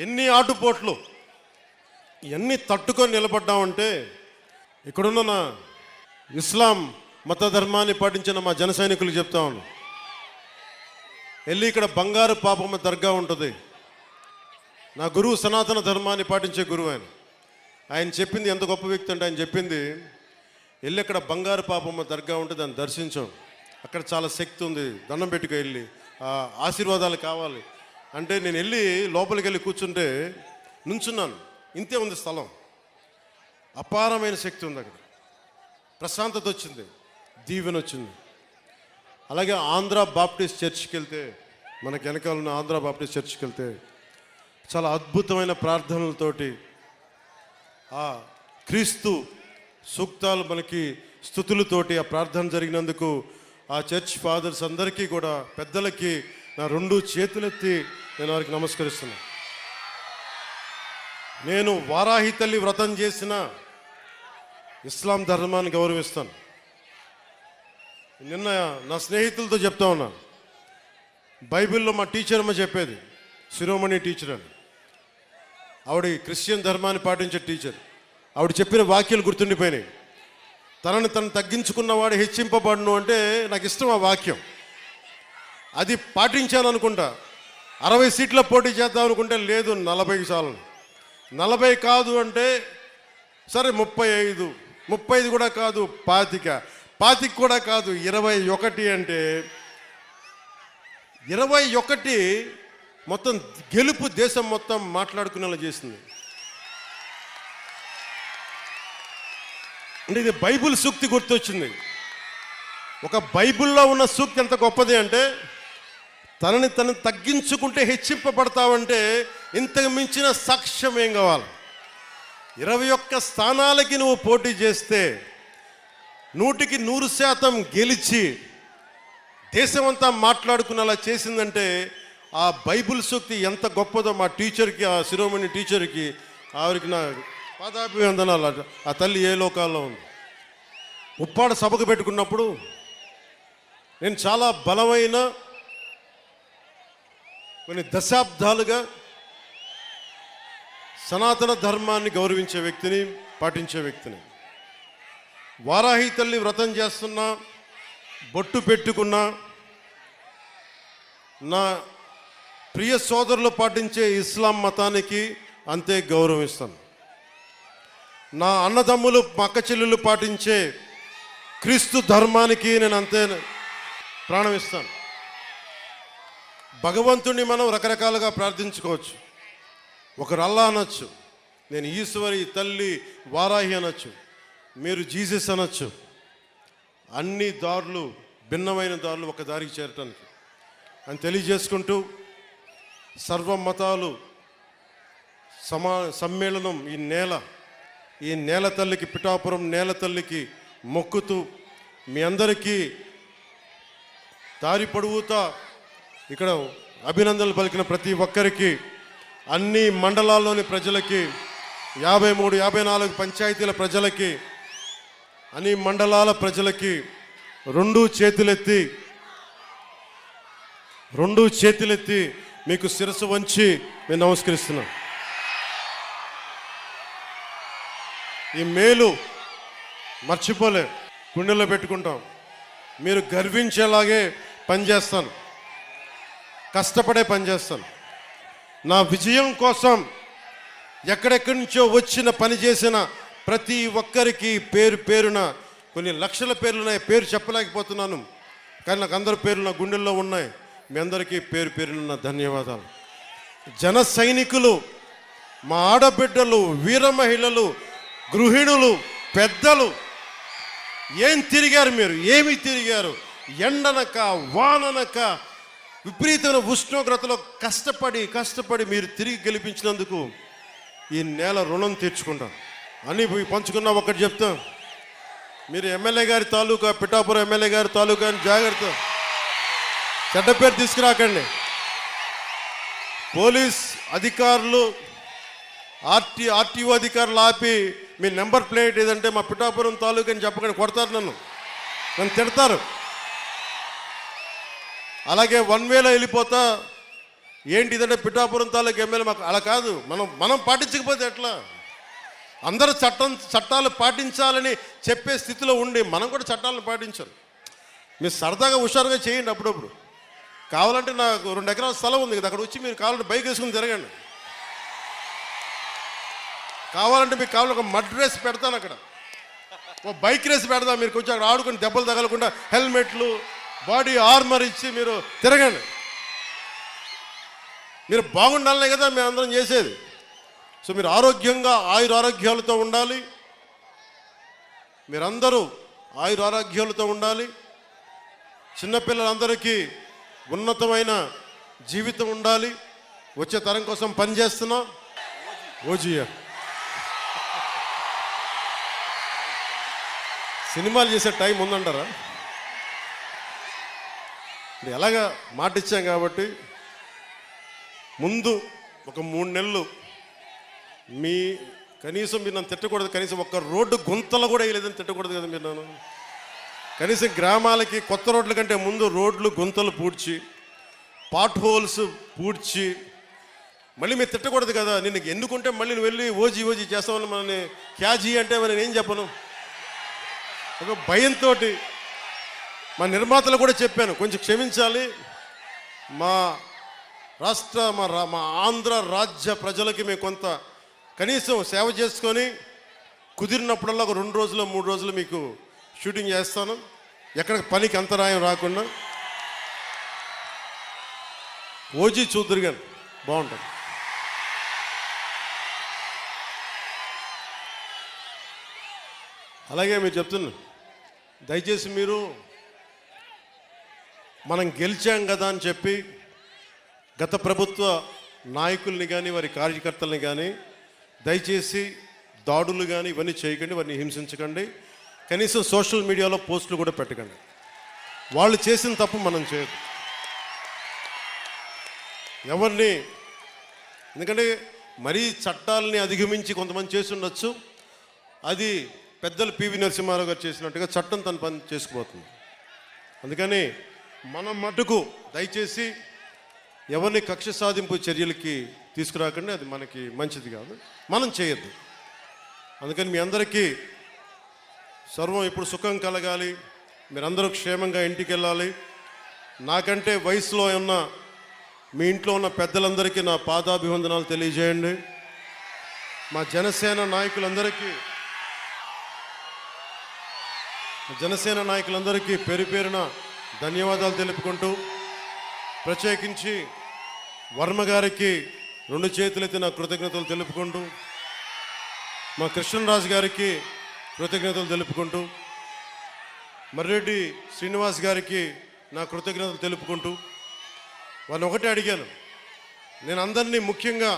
ఎన్ని ఆటుపోట్లు, ఇవన్నీ తట్టుకొని నిలబడ్డామంటే ఇక్కడున్న నా ఇస్లాం మత ధర్మాన్ని పాటించిన మా జన సైనికులు చెప్తా ఉన్నాను. వెళ్ళి ఇక్కడ బంగారు పాపమ్మ దర్గా ఉంటుంది. నా గురువు సనాతన ధర్మాన్ని పాటించే గురువు ఆయన చెప్పింది ఎంత గొప్ప వ్యక్తి అంటే, ఆయన చెప్పింది వెళ్ళి అక్కడ బంగారు పాపమ్మ దర్గా ఉంటే దాన్ని దర్శించాం, అక్కడ చాలా శక్తి ఉంది, దండం పెట్టుకు వెళ్ళి ఆశీర్వాదాలు కావాలి అంటే నేను వెళ్ళి లోపలికి వెళ్ళి కూర్చుంటే నుంచున్నాను. ఇంతే ఉంది స్థలం, అపారమైన శక్తి ఉంది అక్కడ, ప్రశాంతత వచ్చింది, దీవెన వచ్చింది. అలాగే ఆంధ్ర బాప్టిస్ట్ చర్చ్కి వెళ్తే, మనకి వెనకాల ఉన్న ఆంధ్ర బాప్టిస్ట్ చర్చ్కి వెళ్తే చాలా అద్భుతమైన ప్రార్థనలతోటి ఆ క్రీస్తు సూక్తాలు మనకి స్తుతులతోటి ఆ ప్రార్థన జరిగినందుకు ఆ చర్చ్ ఫాదర్స్ అందరికీ కూడా, పెద్దలకి నా 2 చేతులెత్తి నేను వారికి నమస్కరిస్తున్నాను. నేను వారాహి తల్లి వ్రతం చేసిన ఇస్లాం ధర్మాన్ని గౌరవిస్తాను. నిన్న నా స్నేహితులతో చెప్తా ఉన్నా, బైబిల్లో మా టీచర్ అమ్మ చెప్పేది, శిరోమణి టీచర్ అని, ఆవిడ క్రిస్టియన్ ధర్మాన్ని పాటించే టీచర్. ఆవిడ చెప్పిన వాక్యాలు గుర్తుండిపోయినాయి. తనను తను తగ్గించుకున్నవాడు హెచ్చింపబడును అంటే నాకు ఇష్టం ఆ వాక్యం. అది పాటించాను అనుకుంటా. 60 సీట్ల పోటీ చేద్దాం అనుకుంటే లేదు 40 చాలు, 40 కాదు అంటే సరే 35 కూడా కాదు 25 కూడా కాదు 21 అంటే 21 మొత్తం గెలుపు దేశం మొత్తం మాట్లాడుకునేలా చేసింది. అంటే ఇది బైబిల్ సూక్తి గుర్తొచ్చింది. ఒక బైబిల్లో ఉన్న సూక్తి ఎంత గొప్పది అంటే, తనని తను తగ్గించుకుంటే హెచ్చింపబడతావంటే ఇంతకు మించిన సాక్ష్యం ఏం కావాలి? 21 స్థానాలకి నువ్వు పోటీ చేస్తే 100కి 100% గెలిచి దేశమంతా మాట్లాడుకునేలా చేసిందంటే ఆ బైబిల్ సూక్తి ఎంత గొప్పదో మా టీచర్కి, ఆ శిరోమణి టీచర్కి, ఆవిరికి నా పాదాభివందనాలు. ఆ తల్లి ఏ లోకాల్లో ఉంది. ఉప్పాడ సభకు పెట్టుకున్నప్పుడు నేను చాలా బలమైన కొన్ని దశాబ్దాలుగా సనాతన ధర్మాన్ని గౌరవించే వ్యక్తిని, పాటించే వ్యక్తిని. వారాహి తల్లి వ్రతం చేస్తున్నా, బొట్టు పెట్టుకున్నా, నా ప్రియ సోదరులు పాటించే ఇస్లాం మతానికి అంతే గౌరవిస్తాను. నా అన్నదమ్ములు, అక్క చెల్లెలు పాటించే క్రీస్తు ధర్మానికి నేను అంతే ప్రాణం ఇస్తాను. భగవంతుడిని మనం రకరకాలుగా ప్రార్థించుకోవచ్చు. ఒకరు అల్లా అనొచ్చు, నేను ఈశ్వరి తల్లి వారాహి అనొచ్చు, మీరు జీసస్ అనొచ్చు. అన్ని దారులు, భిన్నమైన దారులు ఒక దారికి చేరటానికి అని తెలియజేసుకుంటూ సర్వ మతాలు సమ్మేళనం ఈ నేల తల్లికి, పిఠాపురం నేల తల్లికి మొక్కుతూ మీ అందరికీ దారి పొడవుతా ఇక్కడ అభినందనలు పలికిన ప్రతి ఒక్కరికి, అన్ని మండలాల్లోని ప్రజలకి, 53, 54 పంచాయతీల ప్రజలకి, అన్ని మండలాల ప్రజలకి రెండు చేతులెత్తి మీకు శిరస్సు వంచి మేము నమస్కరిస్తున్నాం. ఈ మేలు మర్చిపోలే, గుండెల్లో పెట్టుకుంటాం. మీరు గర్వించేలాగే పనిచేస్తాను, కష్టపడే పనిచేస్తాను. నా విజయం కోసం ఎక్కడెక్కడి నుంచో వచ్చిన పని చేసిన ప్రతి ఒక్కరికి పేరు పేరున, కొన్ని లక్షల పేర్లు ఉన్నాయి, పేరు చెప్పలేకపోతున్నాను, కానీ నాకు అందరి పేర్లు నా గుండెల్లో ఉన్నాయి. మీ అందరికీ పేరు పేరున ధన్యవాదాలు. జన సైనికులు, మా ఆడబిడ్డలు, వీర మహిళలు, గృహిణులు, పెద్దలు, ఏం తిరిగారు మీరు, ఏమి తిరిగారు? ఎండనక వాననక విపరీతమైన ఉష్ణోగ్రతలో కష్టపడి మీరు తిరిగి గెలిపించినందుకు ఈ నేల రుణం తీర్చుకుంటాం అని పంచుకున్నా. ఒకటి చెప్తాం, మీరు ఎమ్మెల్యే గారి తాలూకా, పిఠాపురం ఎమ్మెల్యే గారి తాలూకా అని జాగ్రత్త, చెడ్డ పేరు తీసుకురాకండి. పోలీస్ అధికారులు, ఆర్టీఓ అధికారులు ఆపి మీ నెంబర్ ప్లేట్ ఏదంటే మా పిఠాపురం తాలూకా అని చెప్పకండి, కొడతారు, నన్ను తిడతారు. అలాగే 1 వేలో వెళ్ళిపోతా ఏంటి ఇదంటే పిఠాపురం తాలూకా ఎమ్మెల్యే, మాకు అలా కాదు. మనం పాటించకపోతే ఎట్లా? అందరూ చట్టాలు పాటించాలని చెప్పే స్థితిలో ఉండి మనం కూడా చట్టాలను పాటించాలి. మీరు సరదాగా హుషారుగా చేయండి. అప్పుడప్పుడు కావాలంటే నాకు 2 ఎకరాల స్థలం ఉంది కదా, అక్కడ వచ్చి మీరు కావాలంటే బైక్ వేసుకుని తిరగండి. కావాలంటే మీకు కావాలంటే ఒక మడ్ రేస్ పెడతాను, అక్కడ ఓ బైక్ రేస్ పెడతాను. మీరు కొంచెం అక్కడ ఆడుకుని దెబ్బలు తగలకుండా హెల్మెట్లు, బాడీ ఆర్మర్ ఇచ్చి మీరు తిరగండి. మీరు బాగుండాలనే కదా మేము అందరం చేసేది. సో మీరు ఆరోగ్యంగా ఆయురారోగ్యాలతో ఉండాలి, మీరందరూ ఆయురారోగ్యాలతో ఉండాలి. చిన్నపిల్లలందరికీ ఉన్నతమైన జీవితం ఉండాలి. వచ్చే తరం కోసం పనిచేస్తున్నా. ఓజియా సినిమాలు చేసే టైం ఉందంటారా? ఎలాగా మాట ఇచ్చాం కాబట్టి ముందు ఒక 3 నెలలు కనీసం మీరు నన్ను తిట్టకూడదు. కనీసం ఒక్క రోడ్డు గుంతలు కూడా వేయలేదని తిట్టకూడదు కదా మీరు నన్ను. కనీసం గ్రామాలకి కొత్త రోడ్ల కంటే ముందు రోడ్లు గుంతలు పూడ్చి, పాట్ హోల్స్ పూడ్చి, మళ్ళీ మీరు తిట్టకూడదు కదా. నేను ఎన్నుకుంటే మళ్ళీ నువ్వు వెళ్ళి ఓజీ చేస్తామని మనని క్యాజీ అంటే మరి నేను చెప్పను. ఒక భయంతో మా నిర్మాతలు కూడా చెప్పాను, కొంచెం క్షమించాలి. మా ఆంధ్ర రాజ్య ప్రజలకి మేము కొంత కనీసం సేవ చేసుకొని కుదిరినప్పుడల్లా ఒక 2 రోజులు 3 రోజులు మీకు షూటింగ్ చేస్తాను, ఎక్కడ పనికి అంతరాయం రాకుండా. ఓజీ చూద్దరు కానీ బాగుంటుంది. అలాగే మీరు చెప్తున్నా, దయచేసి మీరు మనం గెలిచాం కదా అని చెప్పి గత ప్రభుత్వ నాయకుల్ని కానీ వారి కార్యకర్తల్ని కానీ దయచేసి దాడులు కానీ ఇవన్నీ చేయకండి, వారిని హింసించకండి. కనీసం సోషల్ మీడియాలో పోస్టులు కూడా పెట్టకండి. వాళ్ళు చేసిన తప్పు మనం చేయదు ఎవరిని. ఎందుకంటే మరీ చట్టాలని అధిగమించి కొంతమంది చేసి ఉండొచ్చు. అది పెద్దలు పివి నరసింహారావు గారు చేసినట్టుగా చట్టం తన పని చేసుకుపోతుంది. అందుకని మనం మటుకు దయచేసి ఎవరిని కక్ష సాధింపు చర్యలకి తీసుకురాకండి, అది మనకి మంచిది కాదు, మనం చేయొద్దు. అందుకని మీ అందరికీ సర్వం ఇప్పుడు సుఖం కలగాలి, మీరందరూ క్షేమంగా ఇంటికి వెళ్ళాలి. నాకంటే వయసులో ఉన్న మీ ఇంట్లో ఉన్న పెద్దలందరికీ నా పాదాభివందనాలు తెలియజేయండి. మా జనసేన నాయకులందరికీ పేరు పేరున ధన్యవాదాలు తెలుపుకుంటూ, ప్రత్యేకించి వర్మ గారికి 2 చేతులెత్తి నా కృతజ్ఞతలు తెలుపుకుంటూ, మా కృష్ణరాజు గారికి కృతజ్ఞతలు తెలుపుకుంటూ, మర్రెడ్డి శ్రీనివాస్ గారికి నా కృతజ్ఞతలు తెలుపుకుంటూ, వారిని ఒకటే అడిగాను, నేను అందరినీ ముఖ్యంగా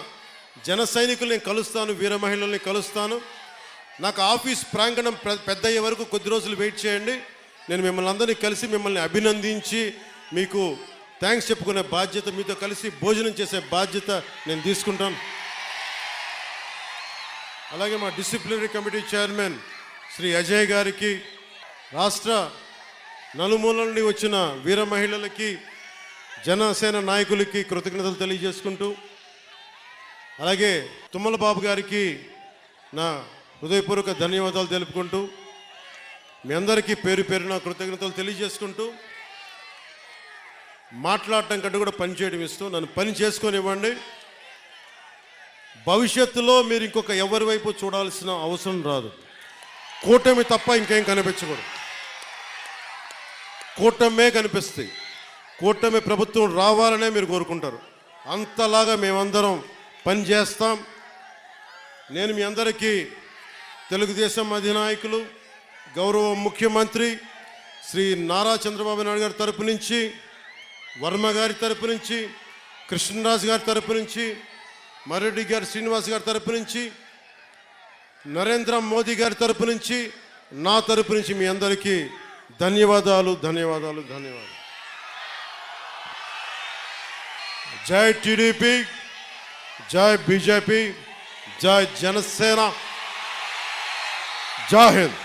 జన సైనికుల్ని కలుస్తాను, వీర మహిళల్ని కలుస్తాను. నాకు ఆఫీస్ ప్రాంగణం పెద్ద అయ్యే వరకు కొద్ది రోజులు వెయిట్ చేయండి. నేను మిమ్మల్ని అందరినీ కలిసి మిమ్మల్ని అభినందించి మీకు థ్యాంక్స్ చెప్పుకునే బాధ్యత, మీతో కలిసి భోజనం చేసే బాధ్యత నేను తీసుకుంటాను. అలాగే మా disciplinary committee chairman Shri Ajay గారికి, రాష్ట్ర నలుమూలల నుండి వచ్చిన వీర మహిళలకి, జనసేన నాయకులకి కృతజ్ఞతలు తెలియజేసుకుంటూ, అలాగే తుమ్మల బాబు గారికి నా హృదయపూర్వక ధన్యవాదాలు తెలుపుకుంటూ, మీ అందరికీ పేరు పేరున కృతజ్ఞతలు తెలియజేసుకుంటూ, మాట్లాడటం కంటే కూడా పని చేయడం ఇష్టం. నన్ను పని చేసుకొనివ్వండి. భవిష్యత్తులో మీరు ఇంకొక ఎవరి వైపు చూడాల్సిన అవసరం రాదు. కూటమి తప్ప ఇంకేం కనిపించకూడదు. కూటమే కనిపిస్తాయి. కూటమి ప్రభుత్వం రావాలనే మీరు కోరుకుంటారు. అంతలాగా మేమందరం పని చేస్తాం. నేను మీ అందరికీ తెలుగుదేశం అధినాయకులు, గౌరవ ముఖ్యమంత్రి శ్రీ నారా చంద్రబాబు నాయుడు గారి తరపు నుంచి, వర్మ గారి తరపు నుంచి, కృష్ణరాజు గారి తరపు నుంచి, మర్రెడ్డి గారి శ్రీనివాస్ గారి తరపు నుంచి, నరేంద్ర మోదీ గారి తరపు నుంచి, నా తరపు నుంచి మీ అందరికీ ధన్యవాదాలు, ధన్యవాదాలు, ధన్యవాదాలు. జై టీడీపీ, జై బీజేపీ, జై జనసేన, జై హింద్.